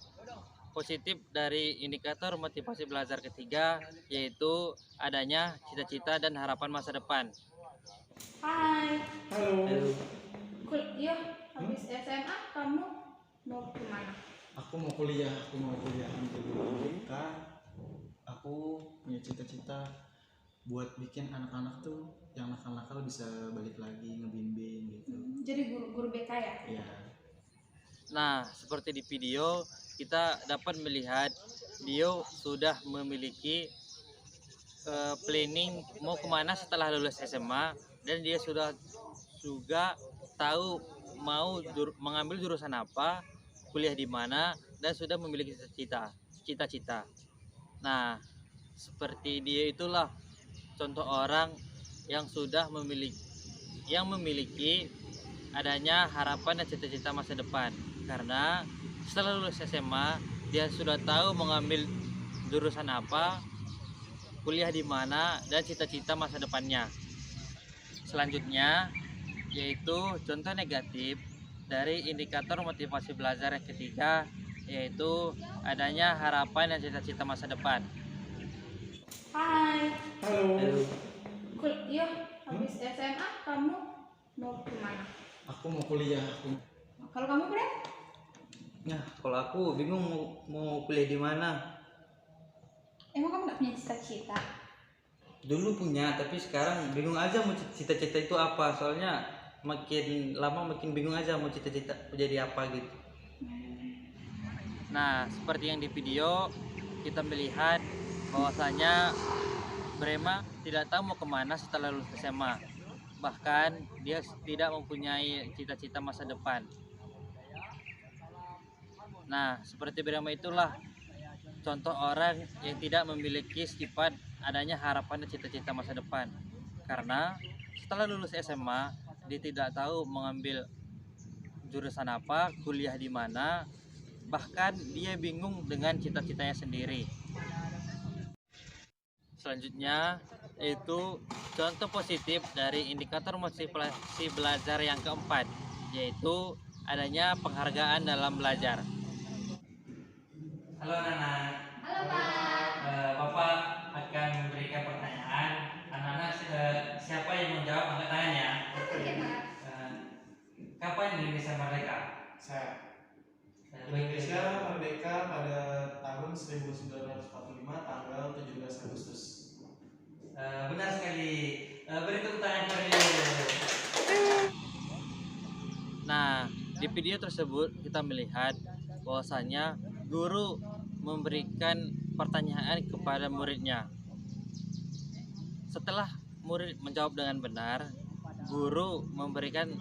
positif dari indikator motivasi belajar ketiga, yaitu adanya cita-cita dan harapan masa depan. Hai. Halo. Kuliah habis SMA kamu mau kemana? Aku mau kuliah ambil IPK. Aku punya cita-cita buat bikin anak-anak tuh yang nakal-nakal bisa balik lagi ngebimbing gitu. Jadi guru BK ya? Iya. Nah, seperti di video kita dapat melihat dia sudah memiliki planning mau kemana setelah lulus SMA, dan dia sudah juga tahu mau mengambil jurusan apa, kuliah di mana, dan sudah memiliki cita-cita. Nah, seperti dia itulah contoh orang yang sudah memiliki adanya harapan dan cita-cita masa depan. Karena setelah lulus SMA, dia sudah tahu mengambil jurusan apa, kuliah di mana, dan cita-cita masa depannya. Selanjutnya yaitu contoh negatif dari indikator motivasi belajar yang ketiga, yaitu adanya harapan dan cita-cita masa depan. Hai. Halo. Kuliah habis SMA kamu mau kemana? Aku mau kuliah. Kalau kamu Bre? Nah, kalau aku bingung mau kuliah di mana. Emang kamu nggak punya cita-cita? Dulu punya, tapi sekarang bingung aja mau cita-cita itu apa. Soalnya makin lama makin bingung aja mau cita-cita jadi apa gitu. Nah, seperti yang di video kita melihat bahwasanya Brema tidak tahu mau kemana setelah lulus SMA. Bahkan dia tidak mempunyai cita-cita masa depan. Nah, seperti Brema itulah contoh orang yang tidak memiliki sifat adanya harapan dan cita-cita masa depan. Karena setelah lulus SMA, dia tidak tahu mengambil jurusan apa, kuliah di mana, bahkan dia bingung dengan cita-citanya sendiri. Selanjutnya itu contoh positif dari indikator motivasi belajar yang keempat, yaitu adanya penghargaan dalam belajar. Halo Nana. Halo Pak. Bapak akan memberikan pertanyaan. Anak-anak siapa yang menjawab angkat tangan ya? Oke Pak. Kapan Indonesia merdeka? Saya. Baik, Indonesia merdeka pada tahun 1945 tanggal 17 Agustus. video tersebut kita melihat bahwasanya guru memberikan pertanyaan kepada muridnya. Setelah murid menjawab dengan benar, guru memberikan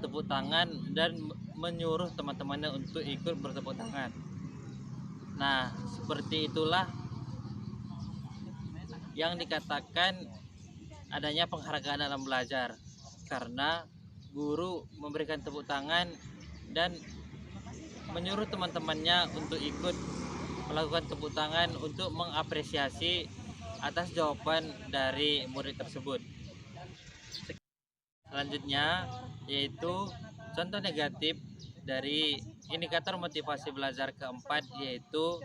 tepuk tangan dan menyuruh teman-temannya untuk ikut bertepuk tangan. Nah, seperti itulah yang dikatakan adanya penghargaan dalam belajar, karena guru memberikan tepuk tangan dan menyuruh teman-temannya untuk ikut melakukan tepuk tangan untuk mengapresiasi atas jawaban dari murid tersebut. Selanjutnya yaitu contoh negatif dari indikator motivasi belajar keempat, yaitu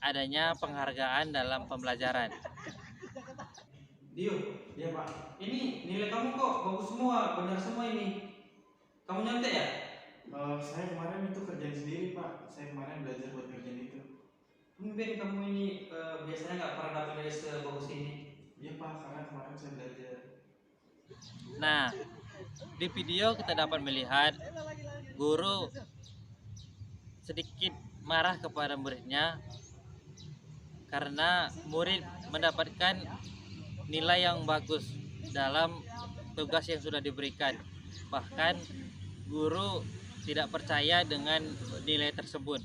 adanya penghargaan dalam pembelajaran. Dio, Iya Pak. ini nilai kamu kok bagus semua, benar semua ini. Kamu nyontek ya? Saya kemarin itu kerjaan sendiri Pak. Saya kemarin belajar buat kerjaan itu. Tumben kamu ini biasanya nggak pernah dapat nilai sebagus ini. Iya Pak, karena kemarin saya belajar. Nah, di video kita dapat melihat guru sedikit marah kepada muridnya karena murid mendapatkan nilai yang bagus dalam tugas yang sudah diberikan. Bahkan guru tidak percaya dengan nilai tersebut,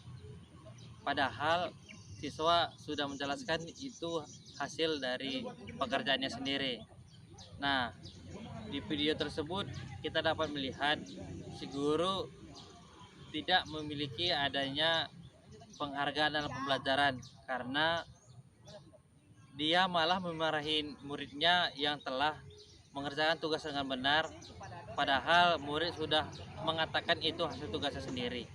padahal siswa sudah menjelaskan itu hasil dari pekerjaannya sendiri. Nah, di video tersebut kita dapat melihat si guru tidak memiliki adanya penghargaan dalam pembelajaran, karena dia malah memarahin muridnya yang telah mengerjakan tugas dengan benar, padahal murid sudah mengatakan itu hasil tugasnya sendiri.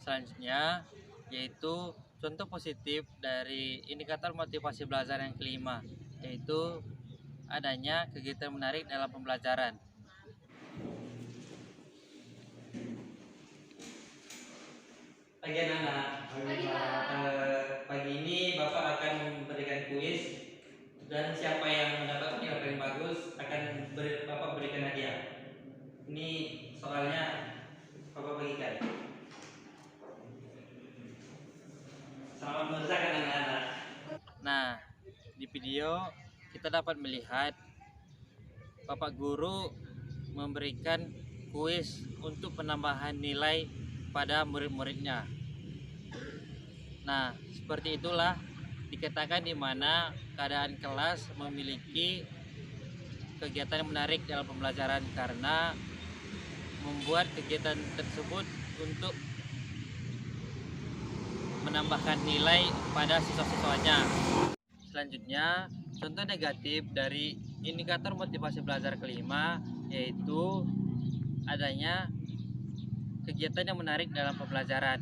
Selanjutnya yaitu contoh positif dari indikator motivasi belajar yang kelima, yaitu adanya kegiatan menarik dalam pembelajaran. Pagi anak-anak. Pagi, Pak. Pagi ini Bapak akan memberikan kuis, dan siapa yang mendapat nilai paling bagus akan Bapak berikan hadiah. Ini soalnya Bapak bagikan. Selamat mengerjakan anak-anak. Nah, di video kita dapat melihat Bapak guru memberikan kuis untuk penambahan nilai pada murid-muridnya. Nah, seperti itulah dikatakan di mana keadaan kelas memiliki kegiatan yang menarik dalam pembelajaran, karena membuat kegiatan tersebut untuk menambahkan nilai pada siswa-siswanya. Selanjutnya, contoh negatif dari indikator motivasi belajar kelima, yaitu adanya kegiatan yang menarik dalam pembelajaran.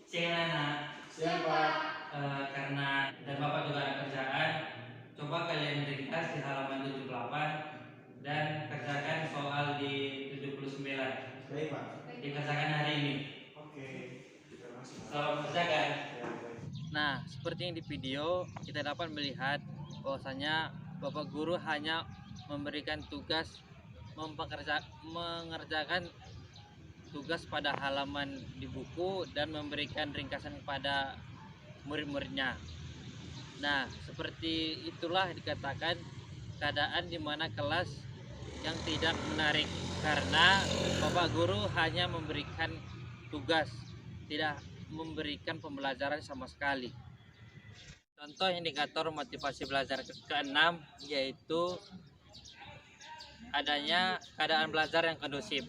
Siang anak. Siang Pak. Karena dan Bapak juga ada kerjaan, coba kalian ringkas di halaman 78 dan kerjakan soal di 79. Baik Pak. Dikerjakan hari ini. Oke. Terima kasih Pak. Selamat kerjakan. Ya, baik. Nah, seperti yang di video kita dapat melihat bahwasanya Bapak guru hanya memberikan tugas mengerjakan tugas pada halaman di buku dan memberikan ringkasan kepada murid-muridnya. Nah, seperti itulah dikatakan keadaan di mana kelas yang tidak menarik, karena Bapak guru hanya memberikan tugas, tidak memberikan pembelajaran sama sekali. Contoh indikator motivasi belajar keenam, yaitu adanya keadaan belajar yang kondusif.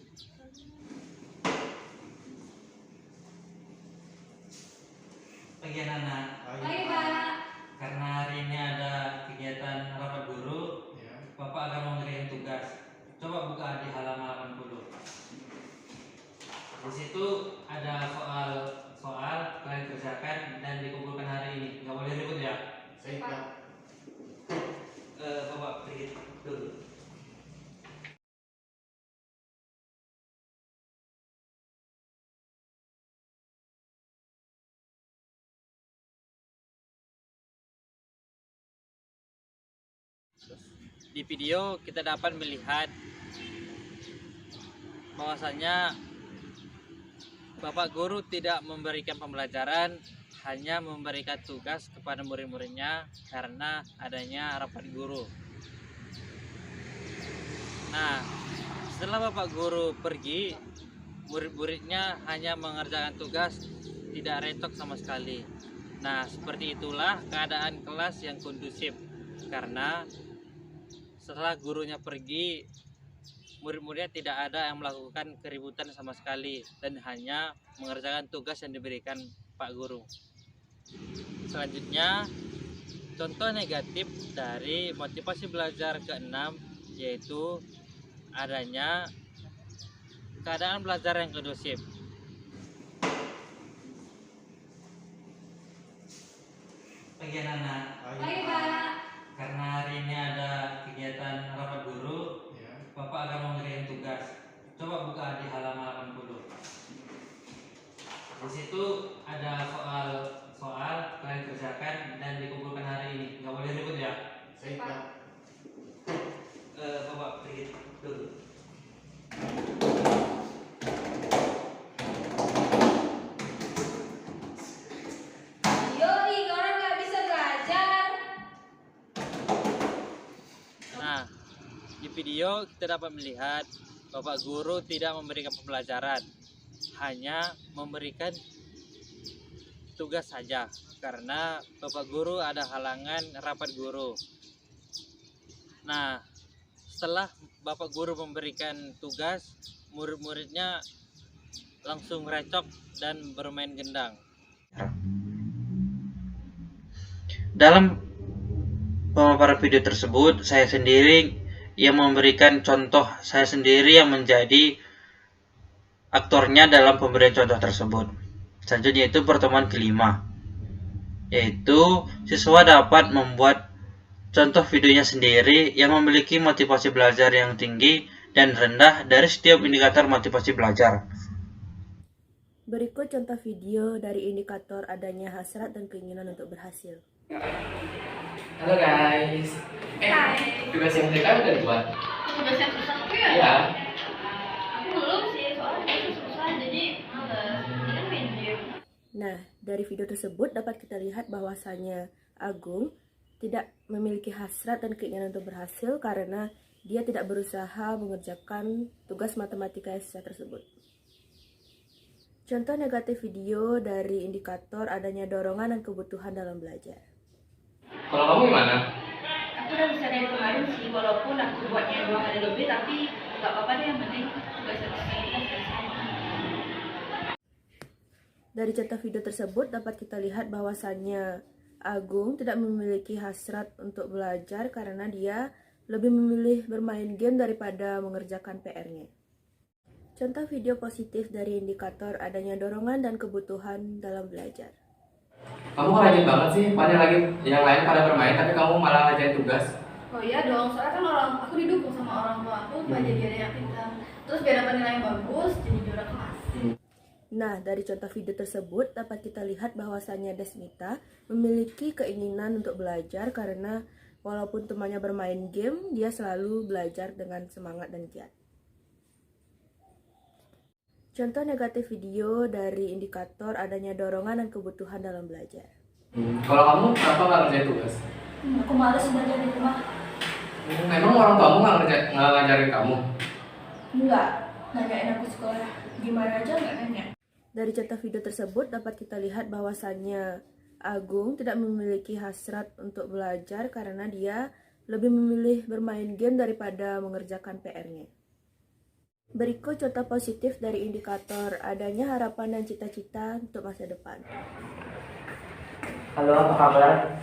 Pagi anak-anak. Pagi, Pak. Karena hari ini ada kegiatan rapat guru, Ya. Bapak akan memberikan tugas. Coba buka di halaman 80. Di situ ada soal kalian kerjakan dan dikumpulkan hari ini. Nggak boleh ribut ya. Baik Pak. Bapak pergi dulu. Di video kita dapat melihat bahwasanya Bapak Guru tidak memberikan pembelajaran, hanya memberikan tugas kepada murid-muridnya karena adanya rapat guru. Nah, setelah Bapak Guru pergi, murid-muridnya hanya mengerjakan tugas, tidak retok sama sekali. Nah, seperti itulah keadaan kelas yang kondusif, karena setelah gurunya pergi, murid-muridnya tidak ada yang melakukan keributan sama sekali dan hanya mengerjakan tugas yang diberikan Pak Guru. Selanjutnya, contoh negatif dari motivasi belajar ke-6 yaitu adanya keadaan belajar yang kondusif. Pagi anak-anak, Baik, Pak. karena hari ini ada kegiatan rapat guru, Bapak akan memberikan tugas. Coba buka di halaman 80. Di situ ada soal kalian kerjakan dan dikumpulkan hari ini. Nggak boleh ribut ya. Bapak pergi dulu. Yoi, orang nggak bisa belajar. Nah, di video kita dapat melihat Bapak Guru tidak memberikan pembelajaran, hanya memberikan tugas saja karena Bapak Guru ada halangan rapat guru. Nah, setelah Bapak Guru memberikan tugas, murid-muridnya langsung recok dan bermain gendang. Dalam pemaparan video tersebut, saya sendiri yang memberikan contoh, saya sendiri yang menjadi aktornya dalam pemberian contoh tersebut. Selanjutnya itu pertemuan kelima, yaitu siswa dapat membuat contoh videonya sendiri yang memiliki motivasi belajar yang tinggi dan rendah dari setiap indikator motivasi belajar. Berikut contoh video dari indikator adanya hasrat dan keinginan untuk berhasil. Halo guys. Hai. Tugas yang mereka udah dibuat. Tugas yang susah tuh ya? Iya. Aku belum sih, soalnya itu susah jadi males. Ini kan main game. Nah, dari video tersebut dapat kita lihat bahwasanya Agung tidak memiliki hasrat dan keinginan untuk berhasil karena dia tidak berusaha mengerjakan tugas matematika SISA tersebut. Contoh negatif video dari indikator adanya dorongan dan kebutuhan dalam belajar. Kalau kamu gimana? Aku udah bisa dari kemarin sih, walaupun aku buatnya 2 hari lebih, tapi nggak apa-apa deh, yang penting tugas selesai. Dari contoh video tersebut dapat kita lihat bahwasannya Agung tidak memiliki hasrat untuk belajar karena dia lebih memilih bermain game daripada mengerjakan PR-nya. Contoh video positif dari indikator adanya dorongan dan kebutuhan dalam belajar. Kamu kok rajin banget sih, padahal lagi yang lain pada bermain tapi kamu malah ngerjain tugas. Oh iya dong, soalnya kan aku didukung sama orang tua aku supaya jadi adik yang pintar. Terus biar dapat nilai yang bagus, jadi juara kelas. Nah, dari contoh video tersebut dapat kita lihat bahwasannya Desmita memiliki keinginan untuk belajar karena walaupun temannya bermain game, dia selalu belajar dengan semangat dan giat. Contoh negatif video dari indikator adanya dorongan dan kebutuhan dalam belajar. Kalau kamu kenapa nggak ngerjain tugas? Aku males belajar di rumah. Emang orang tuamu nggak ngajarin kamu? Enggak, nanyain aku sekolah gimana aja nggak nanya. Dari contoh video tersebut dapat kita lihat bahwasannya Agung tidak memiliki hasrat untuk belajar karena dia lebih memilih bermain game daripada mengerjakan PR-nya. Berikut contoh positif dari indikator adanya harapan dan cita-cita untuk masa depan. Halo, apa kabar?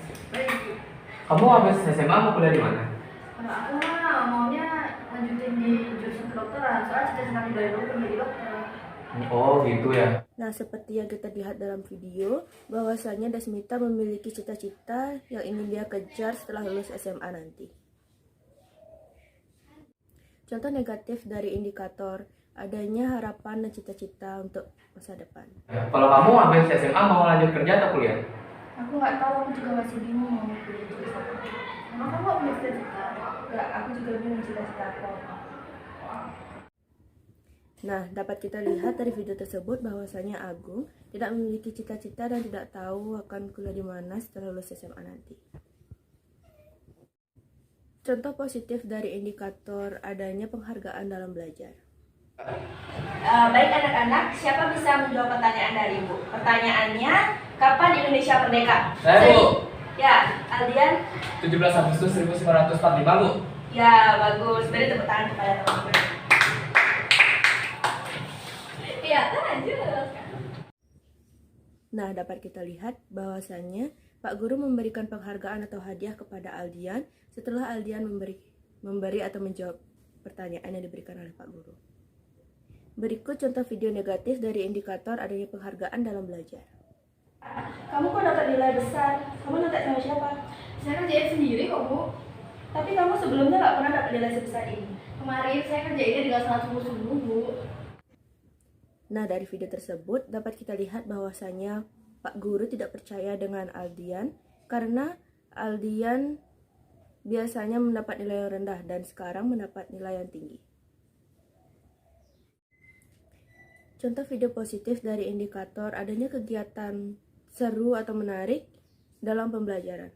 Kamu habis SMA mau kuliah di mana? Kalau aku mah maunya lanjutin di jurusan kedokteran, soalnya cita-cita aku dari dulu pengen jadi dokter. Oh gitu ya. Nah, seperti yang kita lihat dalam video, bahwasanya Desmita memiliki cita-cita yang ingin dia kejar setelah lulus SMA nanti. Contoh negatif dari indikator adanya harapan dan cita-cita untuk masa depan. Kalau kamu habis SMA mau lanjut kerja atau kuliah? Aku nggak tahu, aku juga masih bingung mau kuliah jurusan apa. Emang kamu punya cita-cita? aku juga punya cita-cita aku. Nah, dapat kita lihat dari video tersebut bahwasanya Agung tidak memiliki cita-cita dan tidak tahu akan kuliah di mana setelah lulus SMA nanti. Contoh positif dari indikator adanya penghargaan dalam belajar. Baik anak-anak, siapa bisa menjawab pertanyaan dari Ibu? Pertanyaannya, kapan Indonesia merdeka? Saya, Bu. Ya, Aldian? 17 Agustus 1945, Bu. Ya, bagus. Beri tepuk tangan kepada teman-teman. Iya, aja. Nah, dapat kita lihat bahwasannya Pak Guru memberikan penghargaan atau hadiah kepada Aldian setelah Aldian memberi atau menjawab pertanyaan yang diberikan oleh Pak Guru. Berikut contoh video negatif dari indikator adanya penghargaan dalam belajar. Kamu kok dapat nilai besar? Kamu dapat sama siapa? Saya kerjain sendiri kok, Bu. Tapi kamu sebelumnya nggak pernah dapat nilai sebesar ini. Kemarin saya kerjainnya dengan sangat sungguh-sungguh, Bu. Nah, dari video tersebut dapat kita lihat bahwasanya Pak Guru tidak percaya dengan Aldian karena Aldian biasanya mendapat nilai yang rendah dan sekarang mendapat nilai yang tinggi. Contoh video positif dari indikator adanya kegiatan seru atau menarik dalam pembelajaran.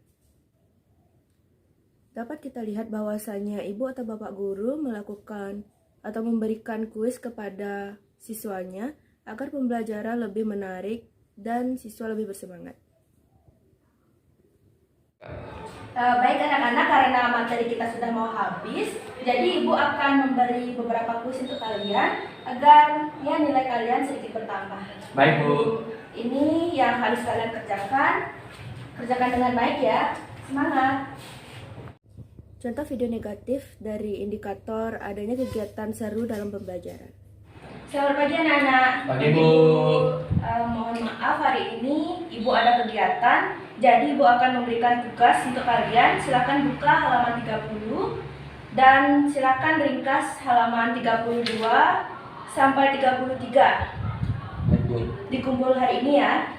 Dapat kita lihat bahwasanya ibu atau bapak guru melakukan atau memberikan kuis kepada siswanya agar pembelajaran lebih menarik dan siswa lebih bersemangat. Baik anak-anak, karena materi kita sudah mau habis, jadi Ibu akan memberi beberapa kuis untuk kalian agar ya nilai kalian sedikit bertambah. Baik, Bu. Ini yang harus kalian kerjakan. Kerjakan dengan baik ya. Semangat. Contoh video negatif dari indikator adanya kegiatan seru dalam pembelajaran. Selamat pagi anak-anak. Pagi, Bu. Mohon maaf, hari ini Ibu ada kegiatan. Jadi Ibu akan memberikan tugas untuk kalian. Silakan buka halaman 30 dan silakan ringkas halaman 32 sampai 33. Baik, Bu. Dikumpul hari ini ya.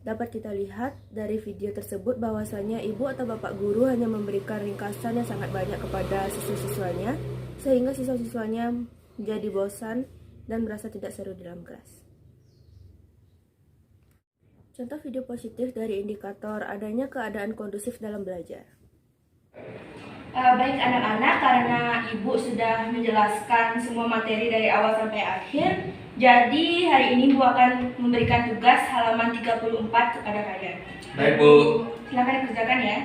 Dapat kita lihat dari video tersebut bahwasanya ibu atau bapak guru hanya memberikan ringkasan yang sangat banyak kepada siswa-siswanya sehingga siswa-siswanya menjadi bosan dan merasa tidak seru di dalam kelas. Contoh video positif dari indikator adanya keadaan kondusif dalam belajar. Baik anak-anak, karena Ibu sudah menjelaskan semua materi dari awal sampai akhir, jadi hari ini Ibu akan memberikan tugas halaman 34 kepada kalian. Baik, Bu. Silakan dikerjakan ya.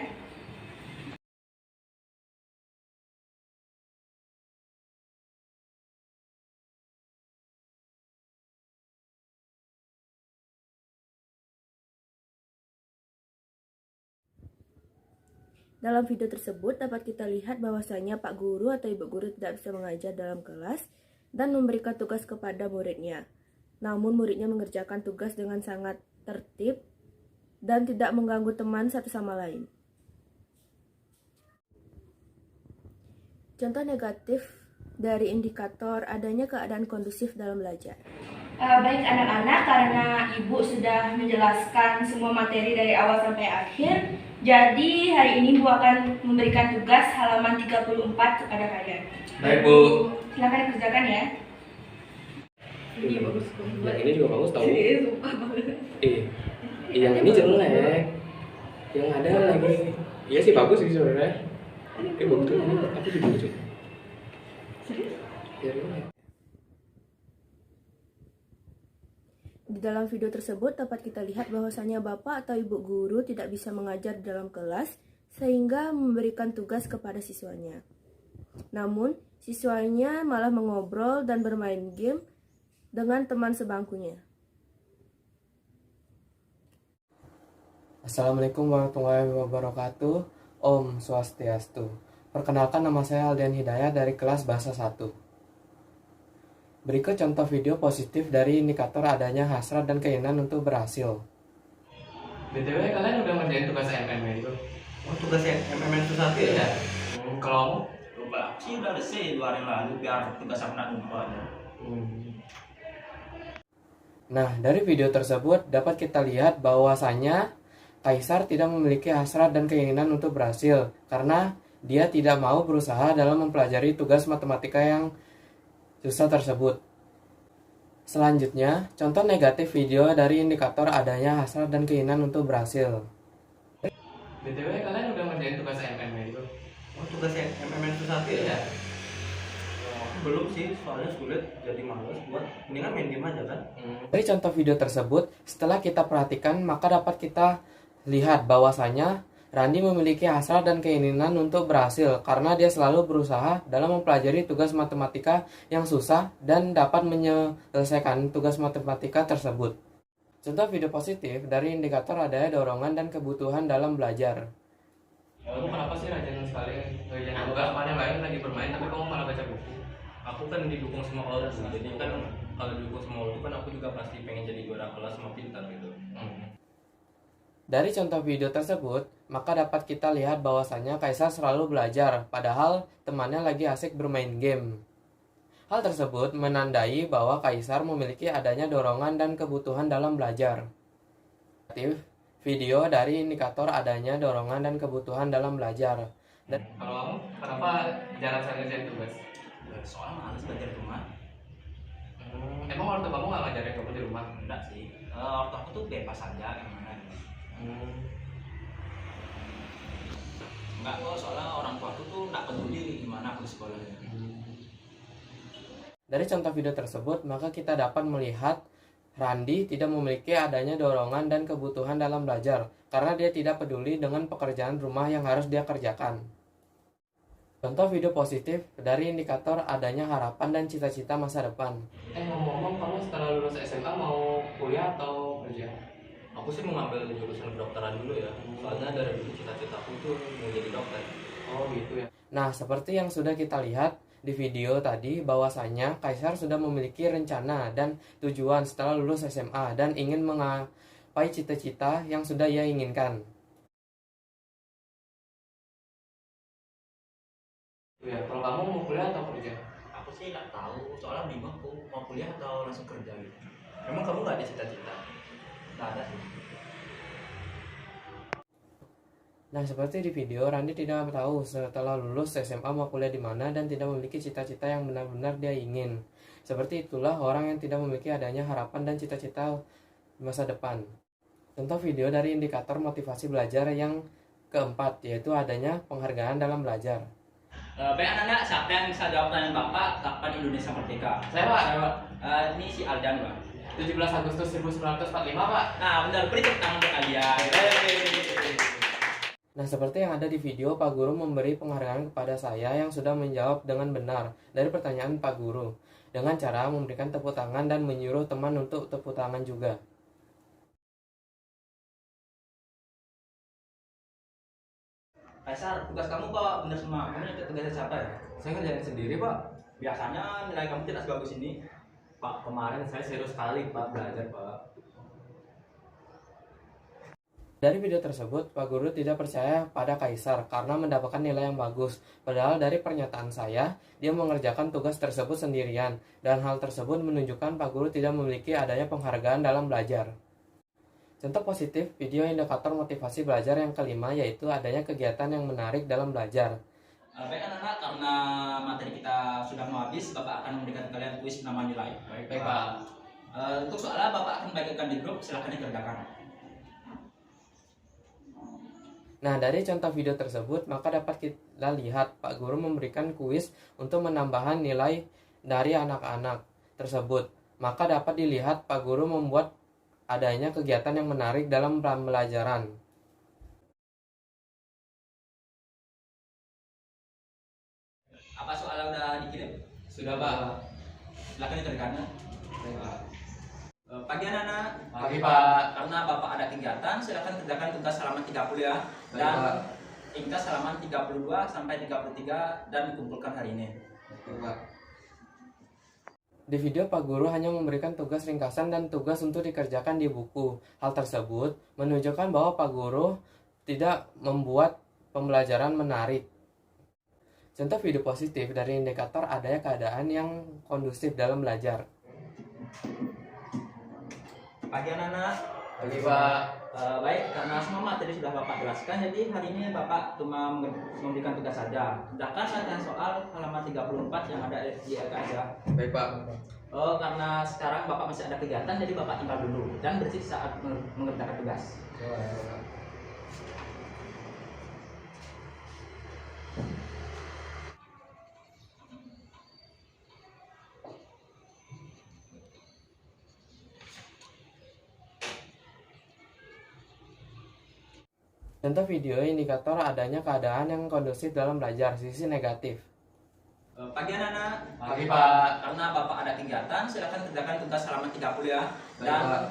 Dalam video tersebut dapat kita lihat bahwasanya Pak Guru atau Ibu Guru tidak bisa mengajar dalam kelas dan memberikan tugas kepada muridnya. Namun muridnya mengerjakan tugas dengan sangat tertib dan tidak mengganggu teman satu sama lain. Contoh negatif dari indikator adanya keadaan kondusif dalam belajar. Baik anak-anak, karena Ibu sudah menjelaskan semua materi dari awal sampai akhir, jadi hari ini Ibu akan memberikan tugas halaman 34 kepada kalian. Baik, Bu. Silakan dikerjakan ya. Ini bagus. Yang ini juga bagus tau. Ini sumpah banget. Yang ini jelek. Yang ada lagi. Iya sih bagus sih sebenarnya. Bagus tuh. Aku juga lucu. Serius? Di dalam video tersebut dapat kita lihat bahwasanya bapak atau ibu guru tidak bisa mengajar di dalam kelas sehingga memberikan tugas kepada siswanya. Namun, siswanya malah mengobrol dan bermain game dengan teman sebangkunya. Assalamualaikum warahmatullahi wabarakatuh. Om Swastiastu. Perkenalkan, nama saya Aldian Hidayat dari kelas Bahasa 1. Berikut contoh video positif dari indikator adanya hasrat dan keinginan untuk berhasil. BTW, kalian udah ngerjain tugas MMN itu? Oh, tugasnya MMN itu satu ya? Kalau Coba sih udah selesai 2 hari lalu biar tugas aku nak lupa aja. Nah, dari video tersebut dapat kita lihat bahwasanya Kaisar tidak memiliki hasrat dan keinginan untuk berhasil karena dia tidak mau berusaha dalam mempelajari tugas matematika yang susah tersebut. Selanjutnya, contoh negatif video dari indikator adanya hasrat dan keinginan untuk berhasil. BTW, kalian udah ngerjain tugas MMN itu? Oh, tugas MMN susah ya? Belum sih, soalnya sulit, jadi males buat mendingan main game aja kan. Dari contoh video tersebut, setelah kita perhatikan, maka dapat kita lihat bahwasanya Randi memiliki hasrat dan keinginan untuk berhasil karena dia selalu berusaha dalam mempelajari tugas matematika yang susah dan dapat menyelesaikan tugas matematika tersebut. Contoh video positif dari indikator adanya dorongan dan kebutuhan dalam belajar. Kamu kenapa sih rajin sekali ngerjain tugas? Kemarin lain lagi bermain tapi kamu malah baca buku. Aku kan didukung sama Allah, jadi kan kalau didukung sama Allah kan aku juga pasti pengen jadi juara kelas sama pintar gitu. Dari contoh video tersebut, maka dapat kita lihat bahwasannya Kaisar selalu belajar, padahal temannya lagi asik bermain game. Hal tersebut menandai bahwa Kaisar memiliki adanya dorongan dan kebutuhan dalam belajar. Video dari indikator adanya dorongan dan kebutuhan dalam belajar. Dan kalau kamu, kenapa jarang sekali ngerjain tugas? Soalnya males belajar di rumah. Emang orang tua kamu nggak ngajarin kamu di rumah? Enggak sih, waktu aku tuh bebas aja gimana gitu. Enggak kok, soalnya orang tua aku tuh nggak peduli gimana aku sekolahnya. Dari contoh video tersebut, maka kita dapat melihat Randi tidak memiliki adanya dorongan dan kebutuhan dalam belajar karena dia tidak peduli dengan pekerjaan rumah yang harus dia kerjakan. Contoh video positif dari indikator adanya harapan dan cita-cita masa depan. Ngomong-ngomong, kamu setelah lulus SMA mau kuliah atau kerja? Aku sih mau ngambil jurusan kedokteran dulu ya, soalnya dari dulu cita-citaku tuh mau jadi dokter. Oh gitu ya. Nah, seperti yang sudah kita lihat di video tadi, bahwasanya Kaisar sudah memiliki rencana dan tujuan setelah lulus SMA dan ingin menggapai cita-cita yang sudah ia inginkan. Ya, kalau kamu mau kuliah atau kerja? Aku sih nggak tahu, soalnya bingung aku mau kuliah atau langsung kerja gitu. Emang kamu nggak ada cita-cita? Nggak ada sih. Nah, seperti di video, Randi tidak tahu setelah lulus SMA mau kuliah di mana dan tidak memiliki cita-cita yang benar-benar dia ingin. Seperti itulah orang yang tidak memiliki adanya harapan dan cita-cita di masa depan. Contoh video dari indikator motivasi belajar yang keempat, yaitu adanya penghargaan dalam belajar. Baik anak-anak, siapa yang bisa jawab pertanyaan Bapak, kapan Indonesia merdeka? Saya, Pak. Ini si Aldan, Pak. 17 Agustus 1945, Pak. Nah, benar, beri tepuk tangan untuk kalian. Nah, seperti yang ada di video, Pak Guru memberi penghargaan kepada saya yang sudah menjawab dengan benar dari pertanyaan Pak Guru dengan cara memberikan tepuk tangan dan menyuruh teman untuk tepuk tangan juga. Kaisar, tugas kamu kok benar semua? Kamu nyetir tugasnya siapa ya? Saya ngerjain sendiri, Pak. Biasanya nilai kamu tidak sebagus ini. Pak, kemarin saya serius sekali, Pak, belajar, Pak. Dari video tersebut, Pak Guru tidak percaya pada Kaisar karena mendapatkan nilai yang bagus. Padahal dari pernyataan saya, dia mengerjakan tugas tersebut sendirian. Dan hal tersebut menunjukkan Pak Guru tidak memiliki adanya penghargaan dalam belajar. Contoh positif video indikator motivasi belajar yang kelima, yaitu adanya kegiatan yang menarik dalam belajar. Baik anak-anak, karena materi kita sudah mau habis, Bapak akan memberikan kalian kuis penambahan nilai. Baik, Pak. Untuk soalnya Bapak akan bagikan di grup, silahkan dikerjakan. Nah, dari contoh video tersebut, maka dapat kita lihat Pak Guru memberikan kuis untuk menambahkan nilai dari anak-anak tersebut. Maka dapat dilihat Pak Guru membuat adanya kegiatan yang menarik dalam pembelajaran. Apa soalnya udah dikirim? Sudah, Pak. Silahkan dikerjakan. Baik, Pak. Pagi anak-anak. Pagi, Pak. Karena Bapak ada kegiatan, silakan kerjakan tugas halaman 30 ya. Baik, Dan Pak. ringkas halaman 32 sampai 33 dan dikumpulkan hari ini. Baik, Pak. Di video, Pak Guru hanya memberikan tugas ringkasan dan tugas untuk dikerjakan di buku. Hal tersebut menunjukkan bahwa Pak Guru tidak membuat pembelajaran menarik. Contoh video positif dari indikator adanya keadaan yang kondusif dalam belajar. Pagi anak-anak. Oke Pak. Baik, karena semua materi sudah Bapak jelaskan, jadi hari ini Bapak cuma memberikan tugas saja. Sedangkan latihan soal halaman 34 yang ada di LKS. Baik Pak. Karena sekarang Bapak masih ada kegiatan, jadi Bapak tinggal dulu dan bersih saat mengerjakan tugas. Contoh video indikator adanya keadaan yang kondusif dalam belajar, sisi negatif. Pagi anak-anak. Pagi, Pak. Karena Bapak ada kegiatan, silakan kerjakan tugas halaman 30 ya. Baik, Dan Pak.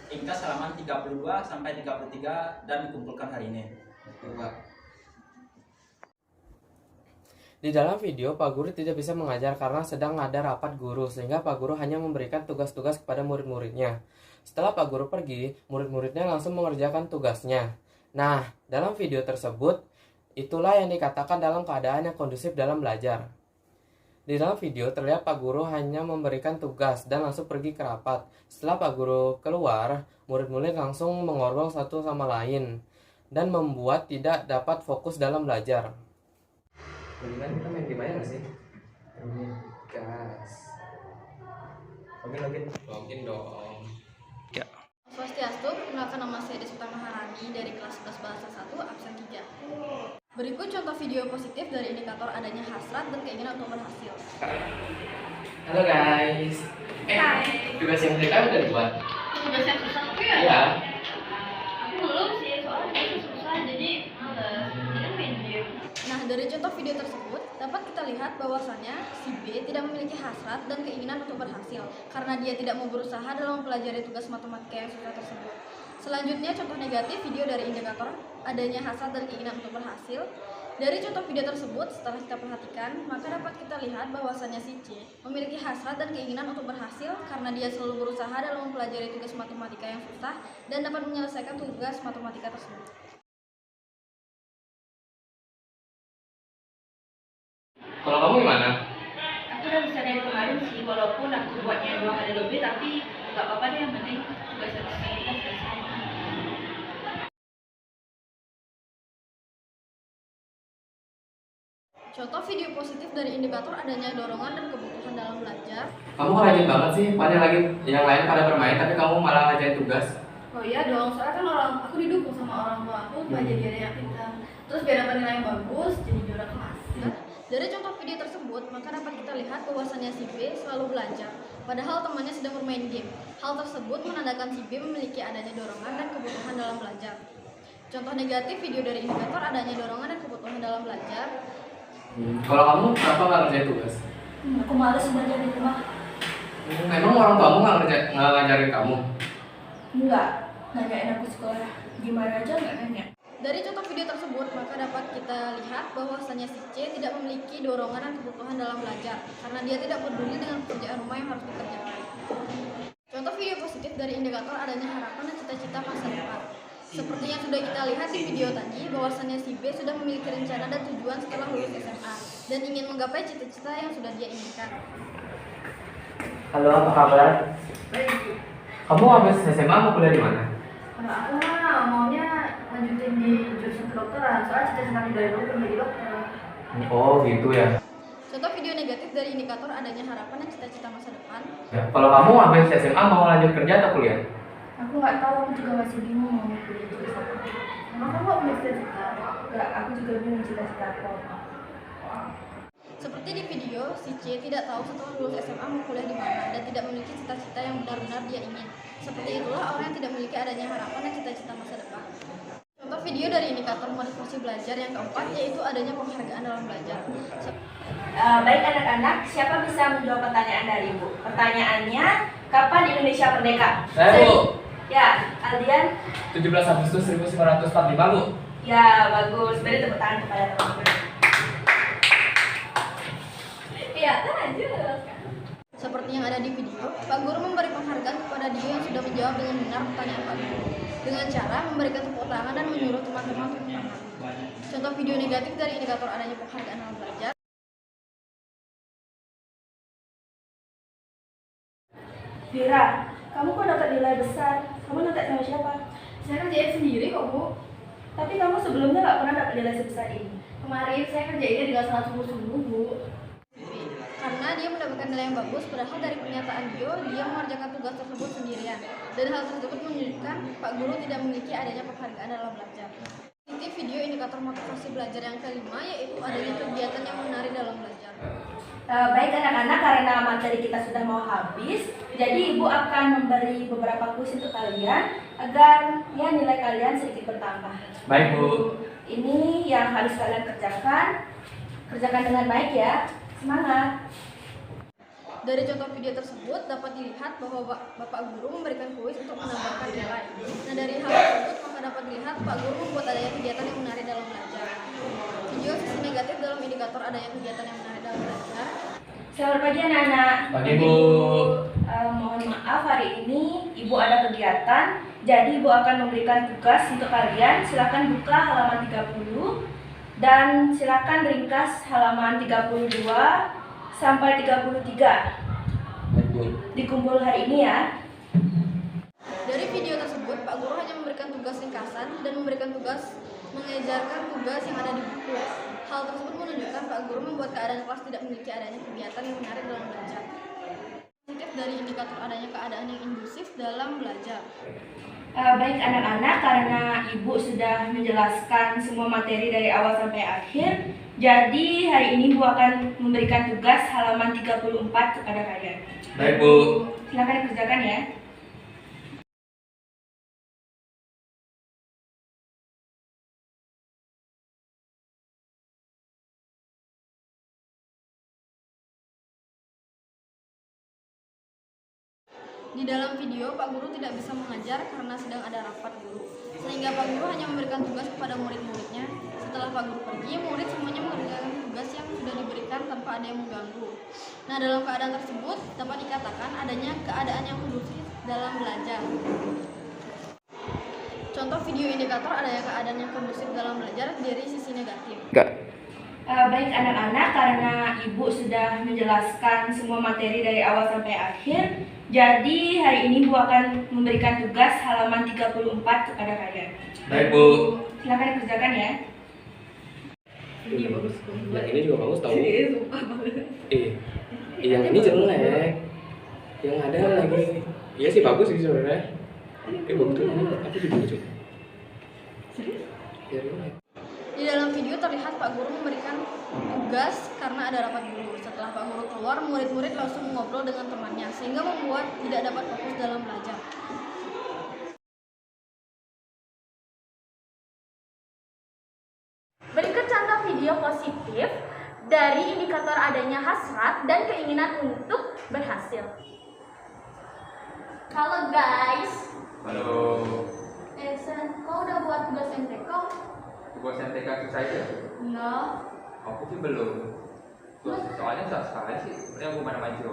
ringkas halaman 32 sampai 33 dan dikumpulkan hari ini. Oke, Pak. Di dalam video, Pak Guru tidak bisa mengajar karena sedang ada rapat guru, sehingga Pak Guru hanya memberikan tugas-tugas kepada murid-muridnya. Setelah Pak Guru pergi, murid-muridnya langsung mengerjakan tugasnya. Nah, dalam video tersebut, itulah yang dikatakan dalam keadaan yang kondusif dalam belajar. Di dalam video terlihat Pak Guru hanya memberikan tugas dan langsung pergi ke rapat. Setelah Pak Guru keluar, murid-murid langsung mengobrol satu sama lain dan membuat tidak dapat fokus dalam belajar. Mendingan kita main game aja gak sih? Gas. Login dong. Swastiastu, perkenalkan nama saya Deswita Maharani dari kelas 11 Bahasa 1, absen 3. Berikut contoh video positif dari indikator adanya hasrat dan keinginan untuk berhasil. Halo guys. Hai. Tugas yang mereka udah dibuat. Tugas yang susah aku ya? Iya. Aku belum sih, soalnya itu susah jadi males. Ini main game. Nah, dari contoh video tersebut dapat kita lihat bahwasannya si B tidak memiliki hasrat dan keinginan untuk berhasil karena dia tidak mau berusaha dalam mempelajari tugas matematika yang susah tersebut. Selanjutnya contoh negatif video dari indikator adanya hasrat dan keinginan untuk berhasil. Dari contoh video tersebut setelah kita perhatikan, maka dapat kita lihat bahwasannya si C memiliki hasrat dan keinginan untuk berhasil karena dia selalu berusaha dalam mempelajari tugas matematika yang susah dan dapat menyelesaikan tugas matematika tersebut. Kalau kamu gimana? Aku udah bisa dari kemarin sih, walaupun aku buatnya 2 hari lebih, tapi nggak apa-apa deh, yang penting tugas selesai. Contoh video positif dari indikator adanya dorongan dan kebutuhan dalam belajar. Kamu rajin banget sih, padahal lagi yang lain pada bermain tapi kamu malah ngajarin tugas. Oh iya dong, soalnya kan aku didukung sama orang tua aku supaya jadi adik yang pintar. Terus biar dapat nilai yang bagus, jadi juara kelas. Dari contoh video tersebut, maka dapat kita lihat bahwasannya si B selalu belajar, padahal temannya sedang bermain game. Hal tersebut menandakan si B memiliki adanya dorongan dan kebutuhan dalam belajar. Contoh negatif video dari indikator adanya dorongan dan kebutuhan dalam belajar. Kalau kamu kenapa nggak ngerjain tugas? Aku males belajar di rumah. Memang orang tuamu nggak ngajarin kamu? Enggak, nanyain aku sekolah. Gimana aja nggak nanya. Dari contoh video tersebut, maka dapat kita lihat bahwasannya si C tidak memiliki dorongan dan kebutuhan dalam belajar karena dia tidak peduli dengan pekerjaan rumah yang harus dikerjakan. Contoh video positif dari indikator adanya harapan dan cita-cita masa depan. Seperti yang sudah kita lihat di video tadi, bahwasannya si B sudah memiliki rencana dan tujuan setelah lulus SMA dan ingin menggapai cita-cita yang sudah dia inginkan. Halo, apa kabar? Kamu habis SMA mau kuliah di mana? Kalau aku mah maunya lanjutin di jurusan kedokteran, soalnya cita-cita aku dari dulu pengen jadi dokter. Oh gitu ya. Contoh video negatif dari indikator adanya harapan dan cita-cita masa depan. Ya, kalau kamu habis SMA mau lanjut kerja atau kuliah? Aku nggak tahu, aku juga masih bingung mau kuliah jurusan apa. Emang kamu gak punya cita-cita? Enggak, aku juga bingung cita-cita aku. Seperti di video, si C tidak tahu setelah lulus SMA mau kuliah di mana dan tidak memiliki cita-cita yang benar-benar dia ingin. Seperti itulah orang yang tidak memiliki adanya harapan dan cita-cita masa depan. Contoh video dari indikator motivasi belajar yang keempat yaitu adanya penghargaan dalam belajar. Baik anak-anak, siapa bisa menjawab pertanyaan dari Ibu? Pertanyaannya, kapan Indonesia merdeka? Saya Bu. Ya, Aldian? 17 Agustus 1945 Bu. Ya, bagus. Beri tepuk tangan kepada teman-teman. Kelihatan aja. Seperti yang ada di video, Pak Guru memberi penghargaan kepada dia yang sudah menjawab dengan benar pertanyaan Pak Guru dengan cara memberikan tepuk tangan dan menyuruh teman-teman untuk tangan. Contoh video negatif dari indikator adanya penghargaan dalam belajar. Vira, kamu kok dapat nilai besar? Kamu nyontek sama siapa? Saya kerjain sendiri kok, Bu. Tapi kamu sebelumnya nggak pernah dapat nilai sebesar ini. Kemarin saya kerjainnya dengan sangat sungguh-sungguh, Bu. Karena dia mendapatkan nilai yang bagus, padahal dari pernyataan dia mengerjakan tugas tersebut sendirian. Dan hal tersebut menunjukkan Pak Guru tidak memiliki adanya penghargaan dalam belajar. Titik video indikator motivasi belajar yang kelima yaitu adanya kegiatan yang menarik dalam belajar. Baik anak-anak, karena materi kita sudah mau habis, jadi Ibu akan memberi beberapa kuis untuk kalian agar ya nilai kalian sedikit bertambah. Baik, Bu. Ini yang harus kalian kerjakan. Kerjakan dengan baik ya. Semangat. Dari contoh video tersebut dapat dilihat bahwa Bapak Guru memberikan kuis untuk menambahkan nilai. Nah, dari hal tersebut maka dapat dilihat Pak Guru membuat adanya kegiatan yang menarik dalam belajar. Video sisi negatif dalam indikator adanya kegiatan yang menarik dalam belajar. Selamat pagi anak-anak. Pagi, Bu. Mohon maaf, hari ini Ibu ada kegiatan. Jadi Ibu akan memberikan tugas untuk kalian. Silakan buka halaman 30 dan silakan ringkas halaman 32 sampai 33. Dikumpul hari ini ya. Dari video tersebut, Pak Guru hanya memberikan tugas ringkasan dan memberikan tugas mengejarkan tugas yang ada di buku. Hal tersebut menunjukkan Pak Guru membuat keadaan kelas tidak memiliki adanya kegiatan yang menarik dalam belajar. Positif dari indikator adanya keadaan yang indusif dalam belajar. Baik anak-anak, karena Ibu sudah menjelaskan semua materi dari awal sampai akhir, jadi hari ini Ibu akan memberikan tugas halaman 34 kepada kalian. Baik, Bu. Silakan dikerjakan ya. Di dalam video, Pak Guru tidak bisa mengajar karena sedang ada rapat guru. Sehingga Pak Guru hanya memberikan tugas kepada murid-muridnya. Setelah Pak Guru pergi, murid semuanya mengerjakan tugas yang sudah diberikan tanpa ada yang mengganggu. Nah, dalam keadaan tersebut dapat dikatakan adanya keadaan yang kondusif dalam belajar. Contoh video indikator adanya keadaan yang kondusif dalam belajar dari sisi negatif. Baik anak-anak, karena Ibu sudah menjelaskan semua materi dari awal sampai akhir, jadi hari ini Ibu akan memberikan tugas halaman 34 kepada kalian. Baik, Bu. Silakan dikerjakan ya. Ini bagus. Yang ini juga bagus tahu. Yang ini jelek. Yang ada lagi. Iya sih bagus sih sebenarnya. Bagus tuh ini aku juga lucu. Di dalam video terlihat Pak Guru memberikan tugas karena ada rapat guru. Setelah Pak Guru keluar, murid-murid langsung ngobrol dengan temannya sehingga membuat tidak dapat fokus dalam belajar. Berikut contoh video positif dari indikator adanya hasrat dan keinginan untuk berhasil. Halo guys. Halo. Sen, kau udah buat tugas MTK? Tugas MTK susah ya? Enggak. Aku sih belum. Soalnya susah sekali sih. Sebenarnya aku mana maju.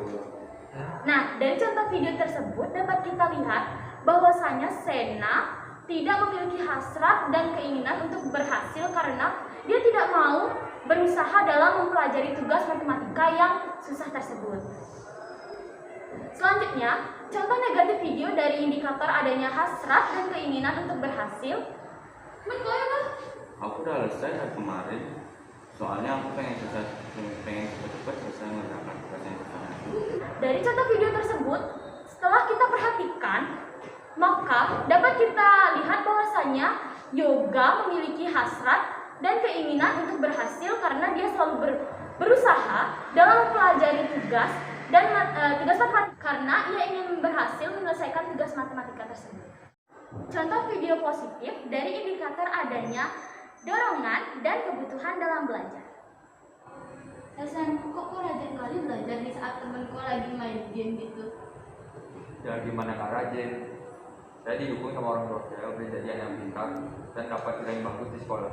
Nah, dari contoh video tersebut dapat kita lihat bahwasanya Sena tidak memiliki hasrat dan keinginan untuk berhasil karena dia tidak mau berusaha dalam mempelajari tugas matematika yang susah tersebut. Selanjutnya, contoh negatif video dari indikator adanya hasrat dan keinginan untuk berhasil. Aku udah selesai dari kemarin. Soalnya aku pengen cepet-cepet selesai mengerjakan tugas yang susah. Dari contoh video tersebut, setelah kita perhatikan, maka dapat kita lihat bahwasanya Yoga memiliki hasrat dan keinginan untuk berhasil karena dia selalu berusaha dalam mempelajari tugas dan tugas matematika karena ia ingin berhasil menyelesaikan tugas matematika tersebut. Contoh video positif dari indikator adanya dorongan dan kebutuhan dalam belajar. Kok rajin kali belajar di saat temenku lagi main game gitu? Ya gimana Kak Rajin? Saya didukung sama orang tua saya udah jadi anak yang pintar dan dapat nilai yang bagus di sekolah.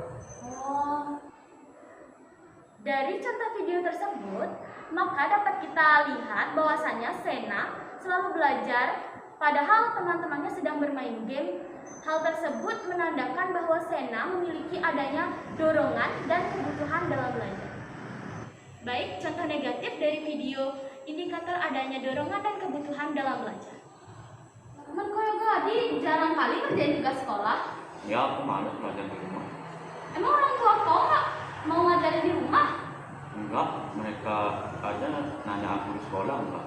Dari contoh video tersebut, maka dapat kita lihat bahwasanya Sena selalu belajar padahal teman-temannya sedang bermain game. Hal tersebut menandakan bahwa Sena memiliki adanya dorongan dan kebutuhan dalam belajar. Baik, contoh negatif dari video indikator adanya dorongan dan kebutuhan dalam belajar. Temen kok Yoga, Adi jarang kali ngerjain tugas sekolah. Ya, aku malas belajar di rumah. Emang orang tua kau nggak mau ngajarin di rumah? Enggak, mereka aja nanya aku di sekolah enggak.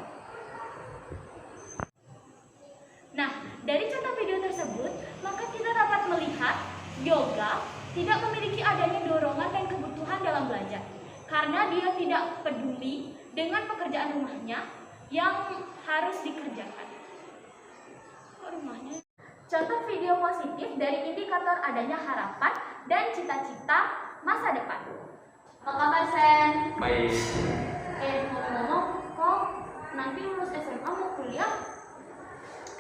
Nah, dari contoh video tersebut, maka kita dapat melihat yoga tidak memiliki adanya dorongan dan kebutuhan dalam belajar. Karena dia tidak peduli dengan pekerjaan rumahnya yang harus dikerjakan. Kok rumahnya? Contoh video positif dari indikator adanya harapan dan cita-cita masa depan. Apa kabar, Sen? Baik. Ngomong-ngomong, kok nanti lulus SMA mau kuliah?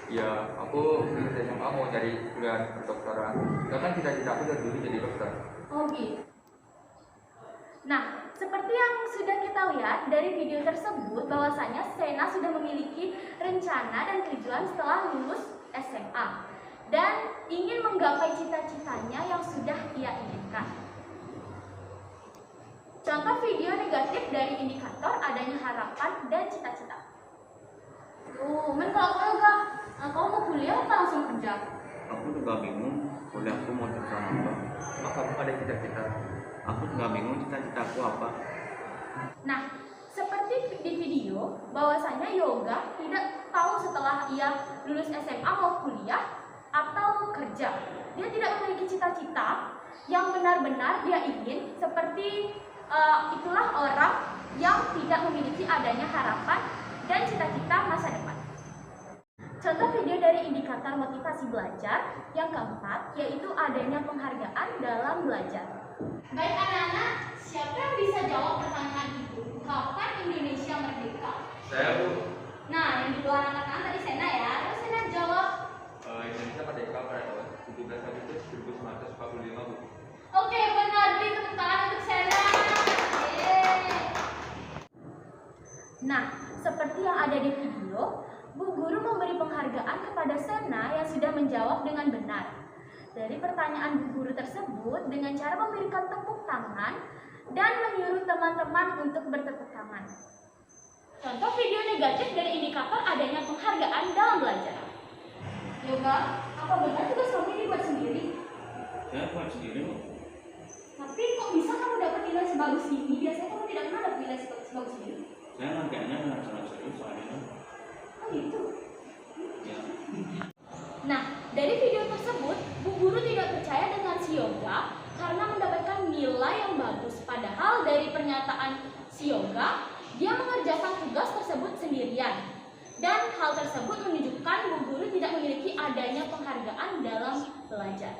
Ya, aku lulus SMA mau cari kuliah kedokteran. Kan cita-cita aku dari dulu jadi dokter. Oh gitu. Nah, seperti yang sudah kita lihat dari video tersebut bahwasanya Sena sudah memiliki rencana dan tujuan setelah lulus SMA dan ingin menggapai cita-citanya yang sudah ia inginkan. Contoh video negatif dari indikator adanya harapan dan cita-cita. Men kalau kau yoga, kau mau kuliah apa langsung kerja? Aku juga bingung kuliahku mau jurusan apa. Apa kamu ada cita-cita? Aku juga bingung cita-citaku apa. Nah, seperti di video bahwasanya yoga tidak tahu setelah ia lulus SMA mau kuliah atau kerja. Dia tidak memiliki cita-cita yang benar-benar dia ingin, seperti itulah orang yang tidak memiliki adanya harapan dan cita-cita masa depan. Contoh video dari indikator motivasi belajar yang keempat yaitu adanya penghargaan dalam belajar. Baik anak-anak, siapa yang bisa jawab pertanyaan itu? Kapan Indonesia merdeka? Saya, Bu. Nah, yang di luar anak-anak tadi Sena ya. Terus Sena jawab. Indonesia merdeka pada tahun 17 Agustus 1945, Bu. Oke, benar. Beri tepuk tangan untuk Sena. Yeay. Nah, seperti yang ada di video, Bu Guru memberi penghargaan kepada Sena yang sudah menjawab dengan benar. Dari pertanyaan Bu Guru tersebut dengan cara memberikan tepuk tangan dan menyuruh teman-teman untuk bertepuk tangan. Contoh video negatif dari indikator adanya penghargaan dalam belajar. Yoga, apa benar tugas kamu dibuat sendiri? Saya buat sendiri, Bu. Tapi kok bisa kamu dapat nilai sebagus ini? Biasanya kamu tidak pernah dapat nilai sebagus ini. Saya ngerjainnya dengan sangat serius soalnya. Oh gitu? Ya. Nah, dari video tersebut, Bu Guru tidak percaya dengan si Yoga karena mendapatkan nilai yang bagus. Padahal dari pernyataan si Yoga, dia mengerjakan tugas tersebut sendirian. Dan hal tersebut menunjukkan Bu Guru tidak memiliki adanya penghargaan dalam belajar.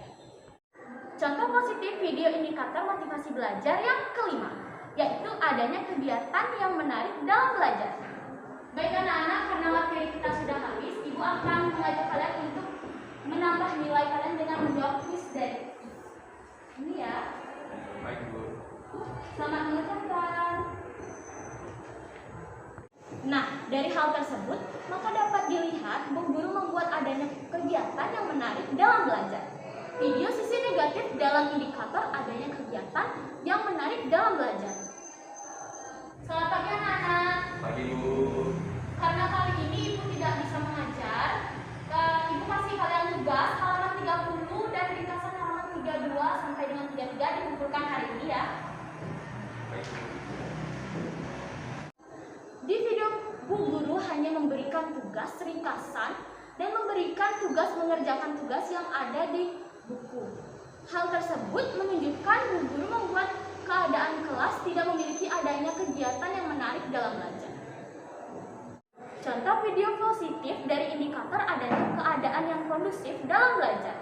Contoh positif video indikator motivasi belajar yang kelima, yaitu adanya kegiatan yang menarik dalam belajar. Baik anak-anak, karena waktu kita sudah habis, Ibu akan mengajak kalian untuk menambah nilai kalian dengan menjawab kuis dari ini ya. Baik, Bu. Selamat mengerjakan. Nah, dari hal tersebut, maka dapat dilihat Bu Guru membuat adanya kegiatan yang menarik dalam belajar. Video sisi negatif dalam indikator adanya kegiatan yang menarik dalam belajar. Selamat pagi anak-anak. Pagi, Bu. Karena kali ini Ibu tidak bisa mengajar, Ibu kasih kalian tugas halaman 30 dan ringkasan halaman 32 sampai dengan 33 dikumpulkan hari ini ya. Baik, Bu. Di video Bu Guru hanya memberikan tugas ringkasan dan memberikan tugas mengerjakan tugas yang ada di buku. Hal tersebut menunjukkan Bu Guru membuat keadaan kelas tidak memiliki adanya kegiatan yang menarik dalam belajar. Contoh video positif dari indikator adanya keadaan yang kondusif dalam belajar.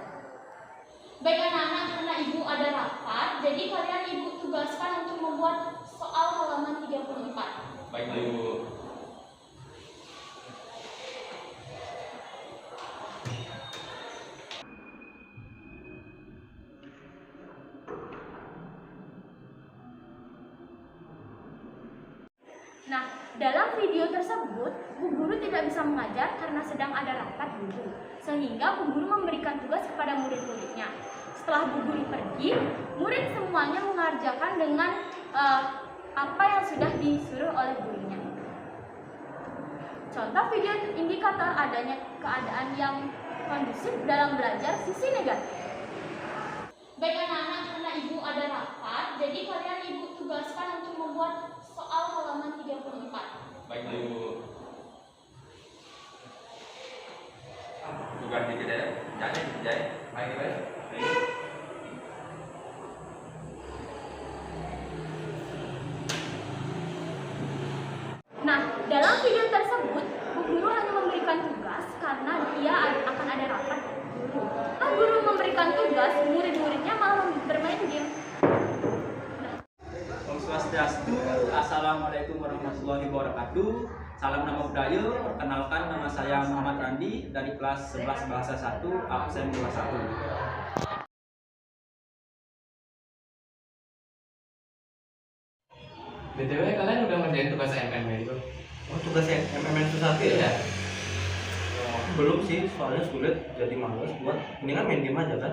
Baik anak-anak, karena Ibu ada rapat, jadi kalian Ibu tugaskan untuk membuat soal halaman 34. Baik, Bu. Nah, dalam video tersebut, Bu Guru tidak bisa mengajar karena sedang ada rapat guru, sehingga Bu Guru memberikan tugas kepada murid-muridnya. Setelah Bu Guru pergi, murid semuanya mengerjakan dengan apa yang sudah disuruh oleh gurunya. Contoh video indikator adanya keadaan yang kondusif dalam belajar sisi negatif. Baik anak-anak, karena ibu ada rapat, jadi kalian ibu tugaskan untuk membuat soal halaman 34. Baik Bu. Tugas dikit ya. Jangan. Baik. Nah, dalam video tersebut, Bu Guru hanya memberikan tugas karena dia akan ada rapat guru. Nah, guru memberikan tugas, murid-muridnya malah bermain game. Om Swastiastu, Assalamualaikum warahmatullahi wabarakatuh. Salam nama budaya, perkenalkan nama saya Muhammad Randi dari kelas 11 Bahasa 1, absen kelas 1. BTW kalian udah ngerjain tugas MMN itu? Oh, tugas MMN susah ya? Belum sih, soalnya sulit jadi males buat ini kan main game aja kan.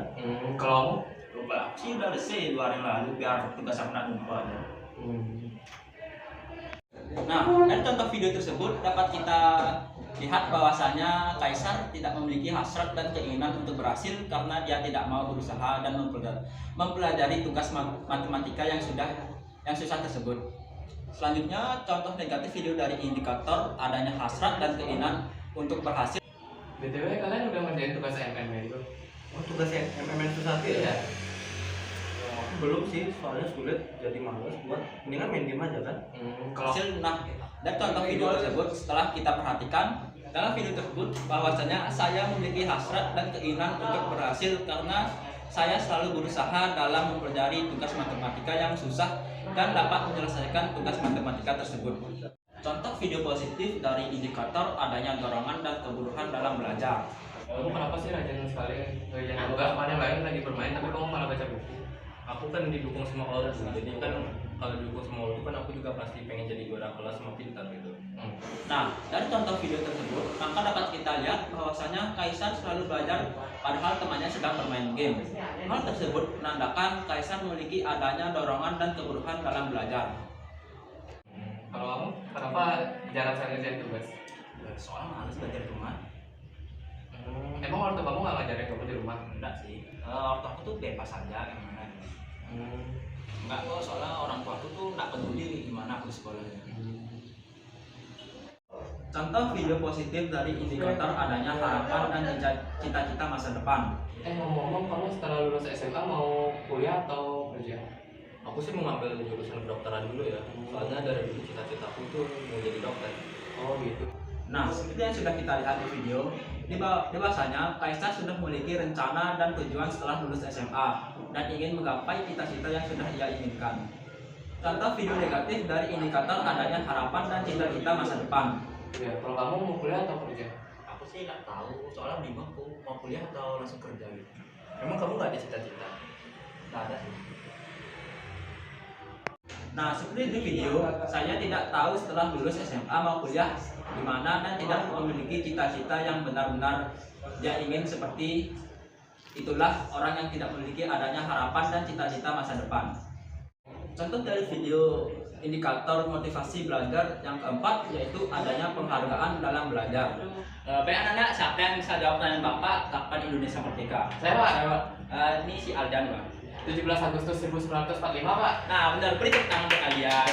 Kalau Lupa sih udah selesai 2 hari yang lalu biar tugas aku nak lupa aja. Nah, dari contoh video tersebut dapat kita lihat bahwasanya Kaisar tidak memiliki hasrat dan keinginan untuk berhasil karena dia tidak mau berusaha dan mempelajari tugas matematika yang susah tersebut. Selanjutnya, contoh negatif video dari indikator adanya hasrat dan keinginan untuk berhasil. BTW kalian udah ngerjain tugas MMN itu? Oh, tugas MMN susah ya? Belum sih, soalnya sulit jadi males buat ini kan main game aja kan. Nah, dari contoh video tersebut setelah kita perhatikan dalam video tersebut bahwasanya saya memiliki hasrat dan keinginan untuk berhasil karena saya selalu berusaha dalam mempelajari tugas matematika yang susah dan dapat menyelesaikan tugas matematika tersebut. Contoh video positif dari indikator adanya dorongan dan kebutuhan dalam belajar. Kamu kenapa sih rajin sekali ngerjain tugas? Kemarin lain lagi bermain tapi kamu malah baca buku. Aku kan didukung sama Allah tuh, jadi kan kalau didukung sama Allah kan aku juga pasti pengen jadi juara kelas sama pintar gitu. Nah, dari contoh video tersebut, maka dapat kita lihat bahwasanya Kaisar selalu belajar padahal temannya sedang bermain game. Hal tersebut menandakan Kaisar memiliki adanya dorongan dan kebutuhan dalam belajar. Kalau kamu, kenapa jarang sekali ngerjain tugas? Soalnya males belajar di rumah. Emang orang tua kamu nggak ngajarin kamu di rumah? Enggak sih, orang tua aku tuh bebas aja gimana. Enggak kok, soalnya orang tua aku tuh nggak peduli gimana aku sekolahnya. Contoh video positif dari indikator adanya harapan dan cita-cita masa depan. Ngomong-ngomong, kamu setelah lulus SMA mau kuliah atau kerja? Aku sih mau ngambil jurusan kedokteran dulu ya, soalnya dari dulu cita-citaku tuh mau jadi dokter. Oh gitu. Nah, seperti yang sudah kita lihat di video, bahwasanya Kaisar sudah memiliki rencana dan tujuan setelah lulus SMA dan ingin menggapai cita-cita yang sudah ia inginkan. Contoh video negatif dari indikator adanya harapan dan cita-cita masa depan. Ya, kalau kamu mau kuliah atau kerja? Aku sih nggak tahu, soalnya bingung aku mau kuliah atau langsung kerja gitu. Emang kamu nggak ada cita-cita? Nggak ada sih. Nah, seperti di video, saya tidak tahu setelah lulus SMA mau kuliah di mana dan tidak memiliki cita-cita yang benar-benar dia ingin seperti itulah orang yang tidak memiliki adanya harapan dan cita-cita masa depan. Contoh dari video indikator motivasi belajar yang keempat yaitu adanya penghargaan dalam belajar. Baik anak-anak, siapa yang bisa jawab pertanyaan Bapak kapan Indonesia merdeka? Saya Pak. Ini si Aldan Pak. 17 Agustus 1945 Pak. Nah benar, beri tepuk tangan untuk kalian.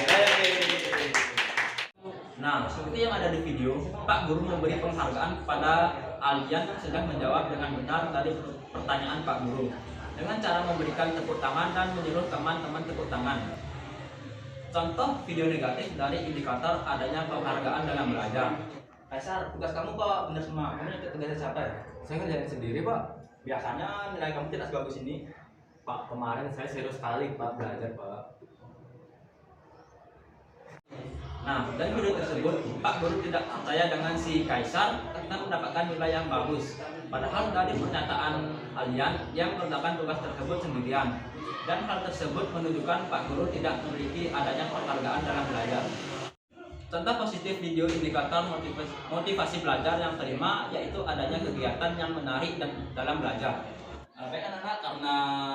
Nah seperti yang ada di video, Pak Guru memberi penghargaan kepada Aldian yang sudah menjawab dengan benar dari pertanyaan Pak Guru dengan cara memberikan tepuk tangan dan menyuruh teman-teman tepuk tangan. Contoh video negatif dari indikator adanya penghargaan dalam belajar. Kaisar, tugas kamu kok benar semua? Kamu ikut tugasnya siapa ya? Saya ngerjain sendiri Pak. Biasanya nilai kamu tidak sebagus ini. Pak, kemarin saya serius sekali Pak belajar Pak. Nah, dari video tersebut, Pak Guru tidak percaya dengan si Kaisar karena mendapatkan nilai yang bagus. Padahal dari pernyataan Aldian, dia mengerjakan tugas tersebut sendirian. Dan hal tersebut menunjukkan Pak Guru tidak memiliki adanya penghargaan dalam belajar. Contoh positif video indikator motivasi belajar yang terima yaitu adanya kegiatan yang menarik dan dalam belajar. Baik anak-anak, karena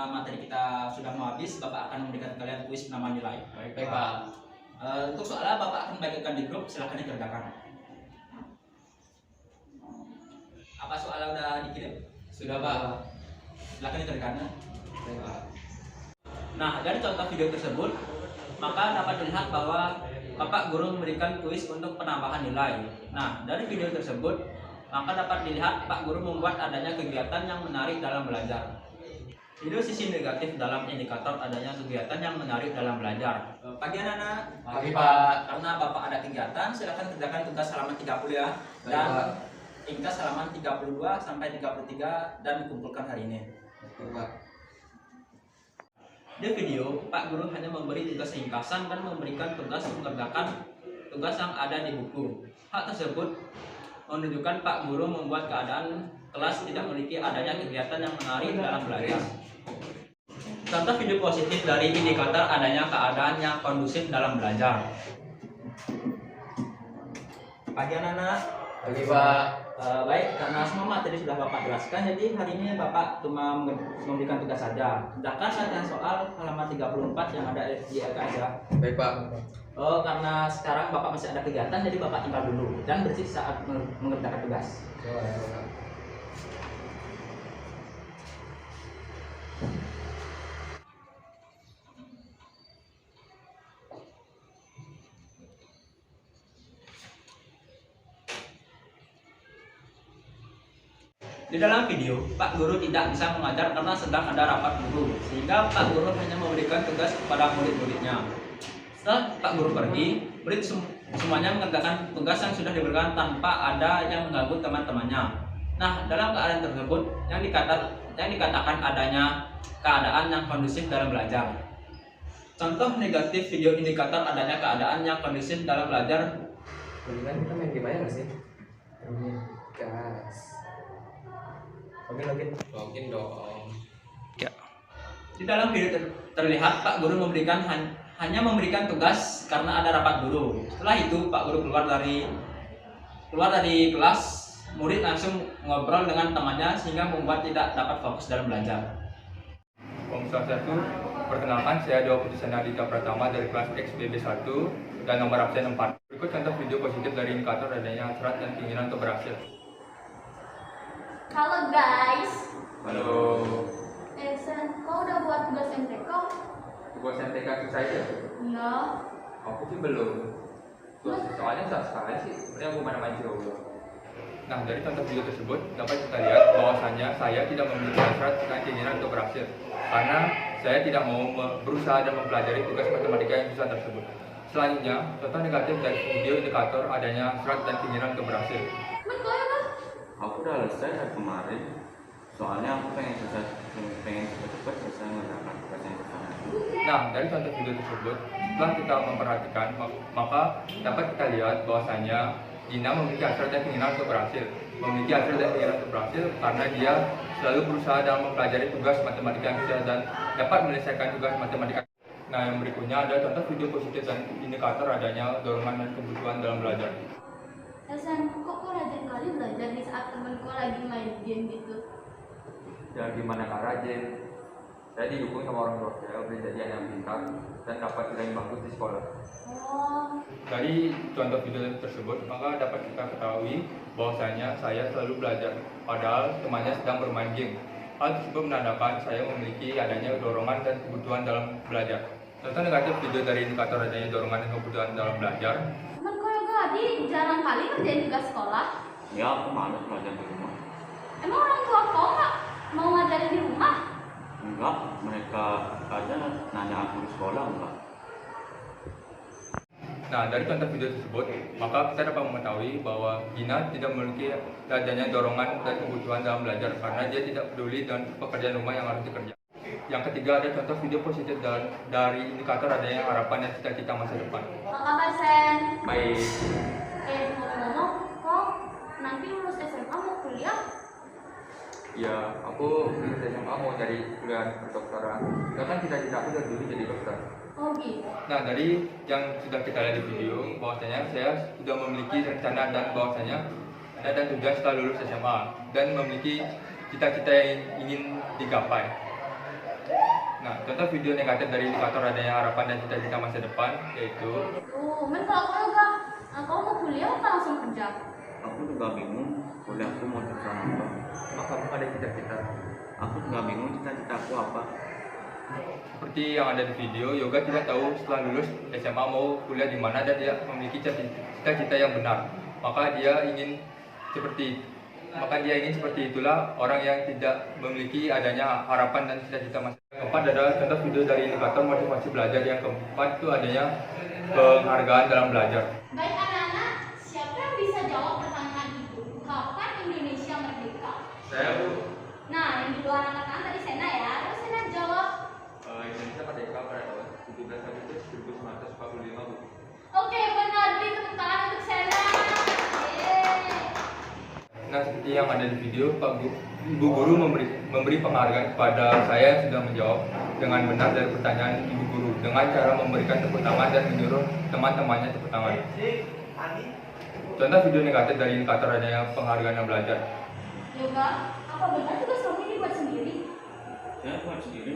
materi kita sudah mau habis, Bapak akan memberikan kalian kuis penambahan nilai. Baik Pak. Untuk soalnya Bapak akan bagikan di grup, silahkan dikerjakan. Apa soalnya udah dikirim? Sudah Pak. Silakan diteruskan. Nah, dari contoh video tersebut, maka dapat dilihat bahwa Bapak Guru memberikan kuis untuk penambahan nilai. Nah, dari video tersebut, maka dapat dilihat Pak Guru membuat adanya kegiatan yang menarik dalam belajar. Itu sisi negatif dalam indikator adanya kegiatan yang menarik dalam belajar. Pagi anak-anak. Pagi Pak. Karena Bapak ada kegiatan, silakan kerjakan tugas halaman 30 ya. Dan ringkas halaman 32 sampai 33 dan dikumpulkan hari ini. Pak. Di video, Pak Guru hanya memberi tugas ringkasan dan memberikan tugas mengerjakan tugas yang ada di buku. Hal tersebut menunjukkan Pak Guru membuat keadaan kelas tidak memiliki adanya kegiatan yang menarik dalam belajar. Contoh video positif dari indikator adanya keadaan yang kondusif dalam belajar. Pagi anak-anak. Pagi Pak. Baik, karena semua materi sudah Bapak jelaskan, jadi hari ini Bapak cuma memberikan tugas saja. Kerjakan latihan soal halaman 34 yang ada di LKS ya. Baik Pak. Oh, karena sekarang Bapak masih ada kegiatan, jadi Bapak tinggal dulu dan bersih saat mengerjakan tugas. Di dalam video, Pak Guru tidak bisa mengajar karena sedang ada rapat guru, sehingga Pak Guru hanya memberikan tugas kepada murid-muridnya. Setelah Pak Guru pergi, murid semuanya mengerjakan tugas yang sudah diberikan tanpa ada yang mengganggu teman-temannya. Nah, dalam keadaan tersebut, yang dikatakan adanya keadaan yang kondusif dalam belajar. Contoh negatif video indikator adanya keadaan yang kondusif dalam belajar. Mendingan kita main game aja nggak sih? Gas. Login dong. Ya. Di dalam video terlihat Pak Guru hanya memberikan tugas karena ada rapat guru. Setelah itu Pak Guru keluar dari kelas, murid langsung ngobrol dengan temannya sehingga membuat tidak dapat fokus dalam belajar. Om Swastiastu, perkenalkan saya Dewa Putusana Aditya Pratama dari kelas XBB 1 dan nomor absen 4. Berikut contoh video positif dari indikator adanya hasrat dan keinginan untuk berhasil. Halo guys. Halo. Sen, kau udah buat tugas MTK? Tugas MTK susah ya? Iya. Aku sih belum. Soalnya susah sekali sih. Sebenarnya aku mana-mana coba. Nah, dari contoh video tersebut dapat kita lihat bahwasannya saya tidak memiliki hasrat dan keinginan untuk berhasil karena saya tidak mau berusaha dan mempelajari tugas matematika yang susah tersebut. Selanjutnya, contoh negatif dari video indikator adanya hasrat dan keinginan untuk berhasil. Aku udah selesai dari kemarin, soalnya aku pengen cepet-cepet selesai mengerjakan tugas yang susah. Nah, dari contoh video tersebut, setelah kita memperhatikan, maka dapat kita lihat bahwasannya Gina memiliki hasrat dan keinginan untuk berhasil. Memiliki hasrat dan keinginan untuk berhasil karena dia selalu berusaha dalam mempelajari tugas matematika yang susah dan dapat menyelesaikan tugas matematika. Nah, yang berikutnya ada contoh video positif dan indikator adanya dorongan dan kebutuhan dalam belajar. Sen, kok rajin kali belajar di saat temenku lagi main game gitu? Ya gimana Kak rajin? Saya didukung sama orang tua saya beri jadi anak yang pintar dan dapat nilai bagus di sekolah. Oh. Dari contoh video tersebut, maka dapat kita ketahui bahwasanya saya selalu belajar, padahal temannya sedang bermain game. Hal tersebut menandakan saya memiliki adanya dorongan dan kebutuhan dalam belajar. Contoh negatif video dari indikator adanya dorongan dan kebutuhan dalam belajar. Temen kau yoga Adi jarang kali ngerjain tugas sekolah. Ya, aku malas belajar di rumah. Emang orang tua kau nggak mau ngajarin di rumah? Enggak, mereka aja nanya aku di sekolah enggak. Nah, dari contoh video tersebut, maka kita dapat mengetahui bahwa Gina tidak memiliki adanya dorongan dan kebutuhan dalam belajar karena dia tidak peduli dengan pekerjaan rumah yang harus dikerjakan. Yang ketiga ada contoh video positif dari indikator adanya harapan dan cita-cita masa depan. Apa kabar Sen? Baik. Ngomong-ngomong, kok nanti lulus SMA mau kuliah? Ya, aku lulus SMA mau cari kuliah kedokteran. Kan cita-cita aku dari dulu jadi dokter. Oh gitu. Nah, dari yang sudah kita lihat di video, bahwasanya saya sudah memiliki rencana dan bahwasanya dan tujuan setelah lulus SMA dan memiliki cita-cita yang ingin digapai. Nah, contoh video negatif dari indikator adanya harapan dan cita-cita masa depan yaitu Men kalau kau yoga, kau mau kuliah apa langsung kerja? Aku juga bingung kuliahku mau jurusan apa. Maka kamu ada cita-cita? Aku juga bingung cita-citaku apa. Seperti yang ada di video, Yoga tidak tahu setelah lulus SMA mau kuliah di mana dan dia memiliki cita-cita yang benar. Maka dia ingin seperti itulah orang yang tidak memiliki adanya harapan dan cita-cita masa. Yang keempat adalah contoh video dari indikator motivasi belajar. Yang keempat itu adanya penghargaan dalam belajar. Baik anak-anak, siapa yang bisa jawab pertanyaan itu? Kapan Indonesia merdeka? Saya, Bu. Nah, yang di luar anak-anak tadi Sena ya. Terus Sena jawab. Indonesia merdeka pada tahun 17 Agustus 1945, Bu. Oke, benar. Beri tepuk tangan untuk Sena. Yeay. Nah, seperti yang ada di video, Ibu Guru memberi penghargaan kepada saya yang sudah menjawab dengan benar dari pertanyaan Ibu Guru dengan cara memberikan tepuk tangan dan menyuruh teman-temannya tepuk tangan. Contoh video negatif dari indikator adanya penghargaan dalam belajar. Yoga, apa benar tugas kamu ini buat sendiri? Saya buat sendiri.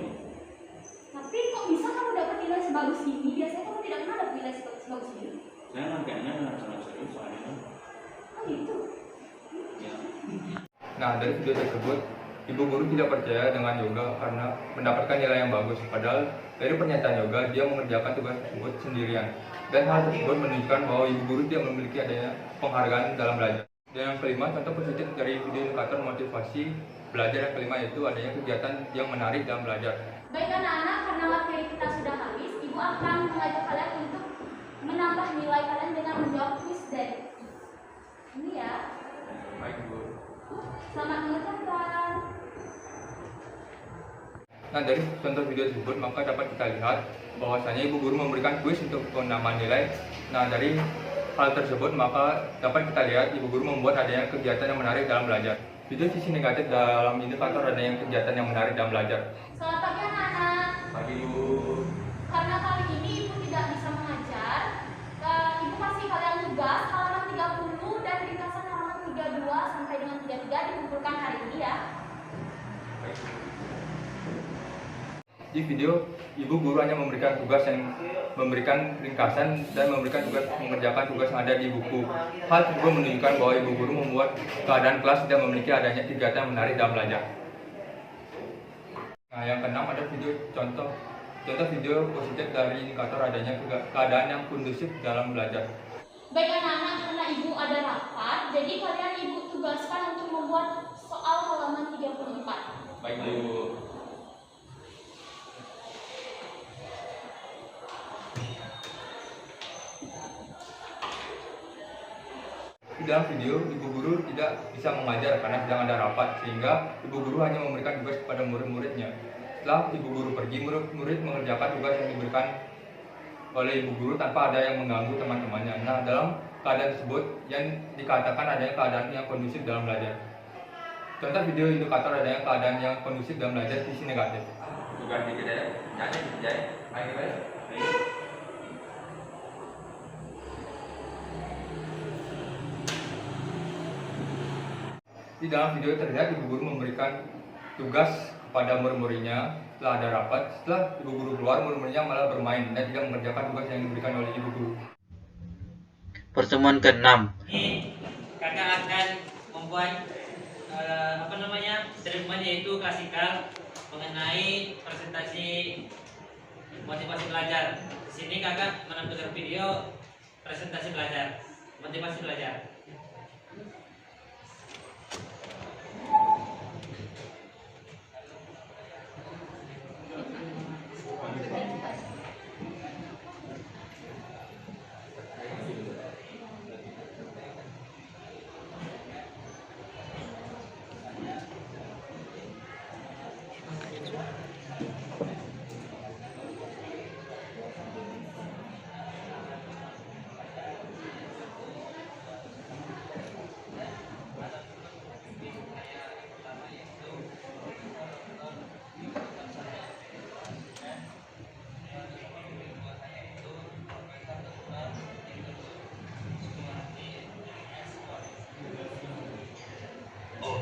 Tapi kok bisa kamu dapat nilai sebagus ini? Biasanya kamu tidak pernah dapat nilai sebagus ini. Saya ngerjainnya dengan sangat serius soalnya. Oh gitu? Ya. Nah, dari video tersebut, Ibu Guru tidak percaya dengan Yoga karena mendapatkan nilai yang bagus. Padahal dari pernyataan Yoga, dia mengerjakan tugas tersebut sendirian. Dan hal tersebut menunjukkan bahwa Ibu Guru tidak memiliki adanya penghargaan dalam belajar. Dan yang kelima, contoh positif dari video indikator motivasi belajar yang kelima yaitu adanya kegiatan yang menarik dalam belajar. Baik anak-anak, karena materi kita sudah habis, Ibu akan mengajak kalian untuk menambah nilai kalian dengan menjawab kuis dari ini ya. Baik, Bu. Selamat mengerjakan. Nah, dari contoh video tersebut maka dapat kita lihat bahwasanya Ibu Guru memberikan kuis untuk penambahan nilai. Nah, dari hal tersebut maka dapat kita lihat Ibu Guru membuat adanya kegiatan yang menarik dalam belajar. Video sisi negatif dalam indikator adanya kegiatan yang menarik dalam belajar. Selamat pagi anak-anak. Pagi, Bu. Karena kali ini Ibu tidak bisa mengajar, Ibu kasih kalian tugas halaman 30 dan ringkasan halaman 32 sampai dengan 33 dikumpulkan hari ini ya. Di video, Ibu Guru hanya memberikan tugas yang memberikan ringkasan dan memberikan tugas mengerjakan tugas yang ada di buku. Hal tersebut menunjukkan bahwa Ibu Guru membuat keadaan kelas tidak memiliki adanya kegiatan yang menarik dalam belajar. Nah, yang keenam ada video contoh video positif dari indikator adanya keadaan yang kondusif dalam belajar. Baik anak-anak, karena Ibu ada rapat, jadi kalian Ibu tugaskan untuk membuat soal halaman 34. Baik, Bu. Di dalam video, Ibu Guru tidak bisa mengajar karena sedang ada rapat, sehingga Ibu Guru hanya memberikan tugas kepada murid-muridnya. Setelah Ibu Guru pergi, murid-murid mengerjakan tugas yang diberikan oleh Ibu Guru tanpa ada yang mengganggu teman-temannya. Nah, dalam keadaan tersebut yang dikatakan adanya keadaan yang kondusif dalam belajar. Contoh video indikator adanya keadaan yang kondusif dalam belajar sisi negatif. Tugas dikit ya, nyanyi, ayo guys. Di dalam video terlihat Ibu Guru memberikan tugas kepada murid-muridnya setelah ada rapat. Setelah Ibu Guru keluar, murid-muridnya malah bermain dan tidak mengerjakan tugas yang diberikan oleh Ibu Guru. Pertemuan ke-6. Ini kakak akan membuat treatment yaitu klasikal mengenai presentasi motivasi belajar. Di sini kakak menampilkan video presentasi belajar, motivasi belajar.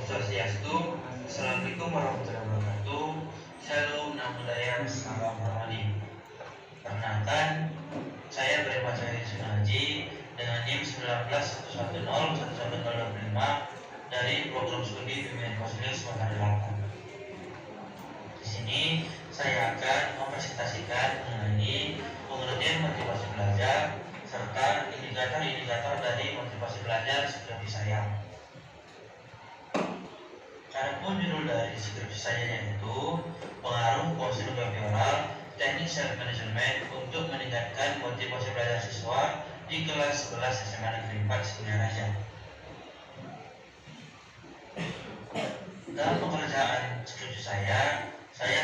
Swastiastu. Assalamualaikum warahmatullahi wabarakatuh. Shalom, Namo Buddhaya, Salam Alaikum. Perkenalkan, saya Brahma Cahaya Sunaji dengan NIM 19.110.110.25 dari program studi bimbingan konseling semester 8. Di sini saya akan mempresentasikan mengenai pengertian motivasi belajar serta indikator-indikator dari motivasi belajar skripsi saya. Adapun judul dari skripsi saya yaitu pengaruh konseling behavioral teknik self management untuk meningkatkan motivasi belajar siswa di kelas 11 SMA Negeri 4 Singaraja. Dalam pekerjaan skripsi saya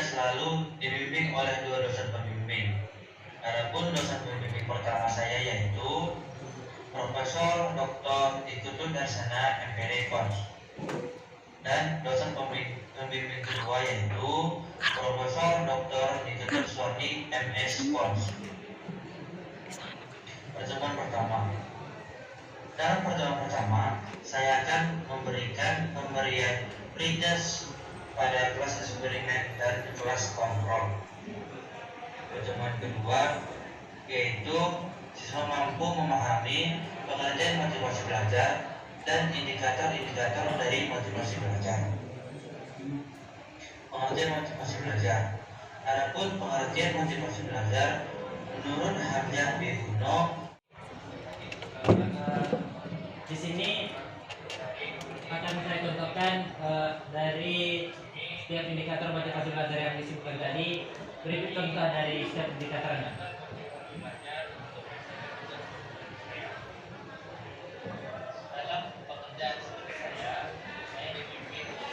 selalu dibimbing oleh 2 dosen pembimbing. Adapun dosen pembimbing pertama saya yaitu Profesor Dr. Ikutun Darsana MPD Kons, dan dosen pembimbing kedua yaitu Profesor Dr. Ikutun Suwardi MS Kons. Pertemuan pertama. Dalam pertemuan pertama, saya akan memberikan pemberian pre-test pada kelas eksperimen dan kelas kontrol. Pertemuan kedua yaitu siswa mampu memahami pengertian motivasi belajar dan indikator-indikator dari motivasi belajar. Pengertian motivasi belajar. Adapun pengertian motivasi belajar menurut Hamzah Bihuno. Di sini akan saya contohkan dari setiap indikator motivasi belajar yang disebutkan tadi. Berikut contoh dari setiap indikatornya.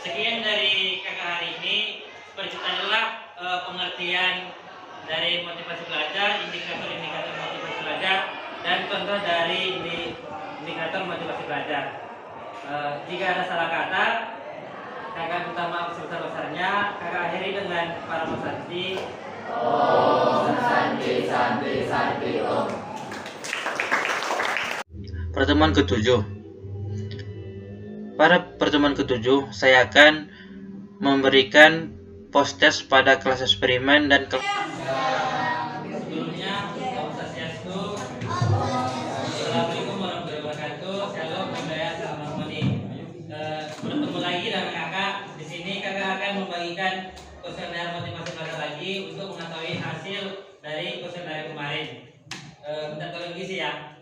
Sekian dari kakak hari ini. Seperti adalah pengertian dari motivasi belajar, indikator-indikator motivasi belajar, dan contoh dari indikator motivasi belajar. Jika ada salah kata, kakak minta maaf sebesar-besarnya. Kakak akhiri dengan para santi. Om Santi Santi Santi Om. Pertemuan ke-7. Pada pertemuan ke-7, saya akan memberikan post-test pada kelas eksperimen dan kelas. Sebelumnya, Om Swastiastu. Assalamualaikum warahmatullahi wabarakatuh. Shalom, budaya, salam harmoni. Bertemu lagi dengan kakak. Di sini kakak akan membagikan kuesioner motivasi belajar lagi untuk mengetahui hasil dari kuesioner kemarin. Minta tolong isi ya.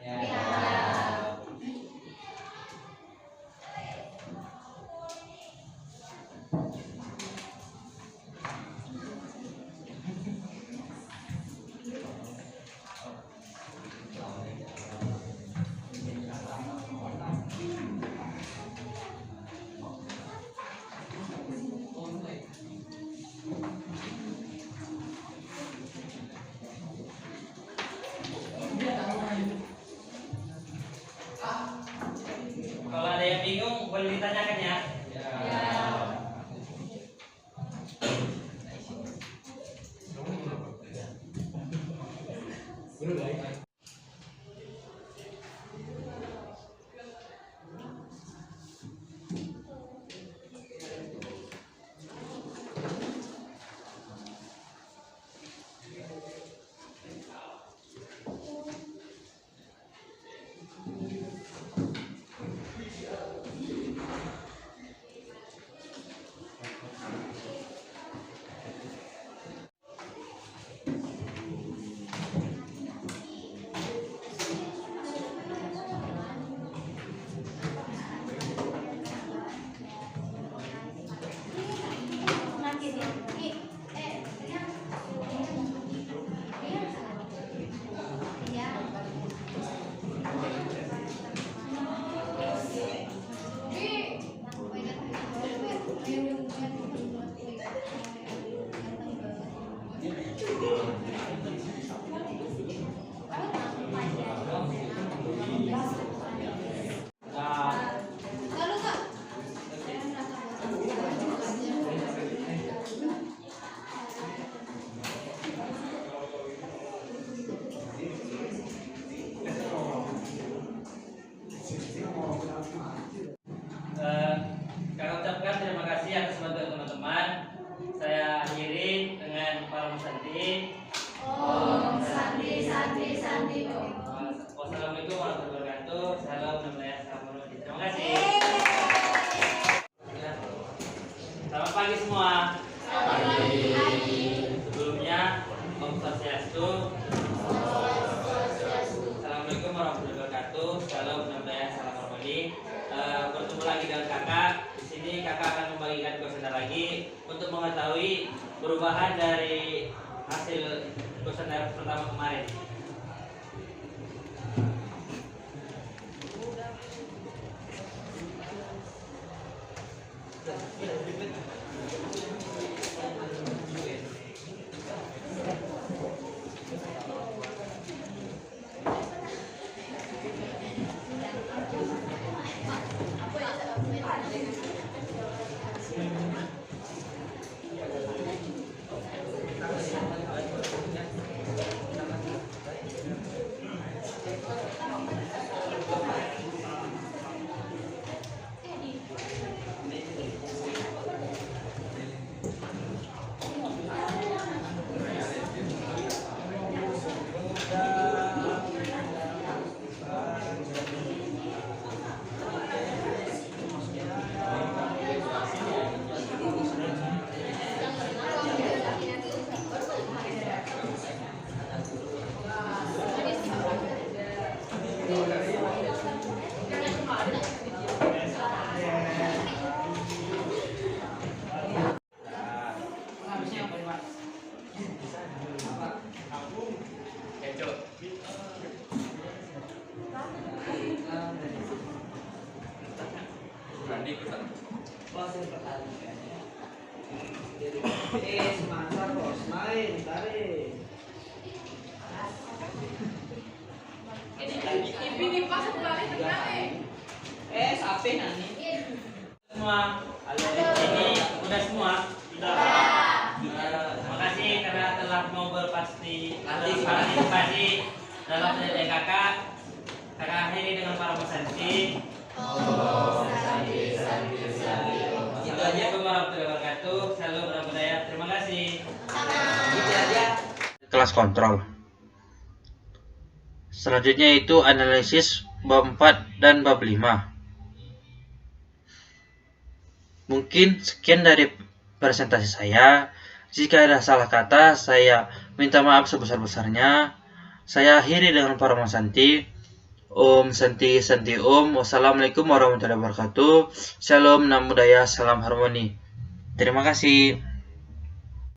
Kalau ada yang bingung boleh ditanyakan ya. Kami ucapkan terima kasih atas bantuan teman-teman. Saya akhiri dengan para santi. Om Santi Santi Santi Om. Wassalamualaikum warahmatullahi wabarakatuh. Salam. semua. Sebelumnya, Om Swastiastu. Assalamualaikum warahmatullahi wabarakatuh. Salam budaya, salam harmoni. Bertemu lagi dengan kakak. Di sini kakak akan membagikan kuesioner lagi untuk mengetahui perubahan dari hasil kuesioner pertama kemarin. Semangat bos, main, tarik. Ini pas kembali terbalik. Sampai nanti. Semua, ini udah semua. Sudah. Terima kasih karena telah mau berpartisipasi dalam pendidikan kakak. Kakak akhiri dengan para pesanti. Itu aja. Assalamualaikum warahmatullahi wabarakatuh. Salam budaya. Terima kasih. Gitu aja. Kelas kontrol. Selanjutnya itu analisis bab 4 dan bab 5. Mungkin sekian dari presentasi saya. Jika ada salah kata, saya minta maaf sebesar-besarnya. Saya akhiri dengan para masanti. Om Santi Santi Om. Wassalamualaikum warahmatullahi wabarakatuh. Shalom, Namo Buddhaya, salam harmoni. Terima kasih.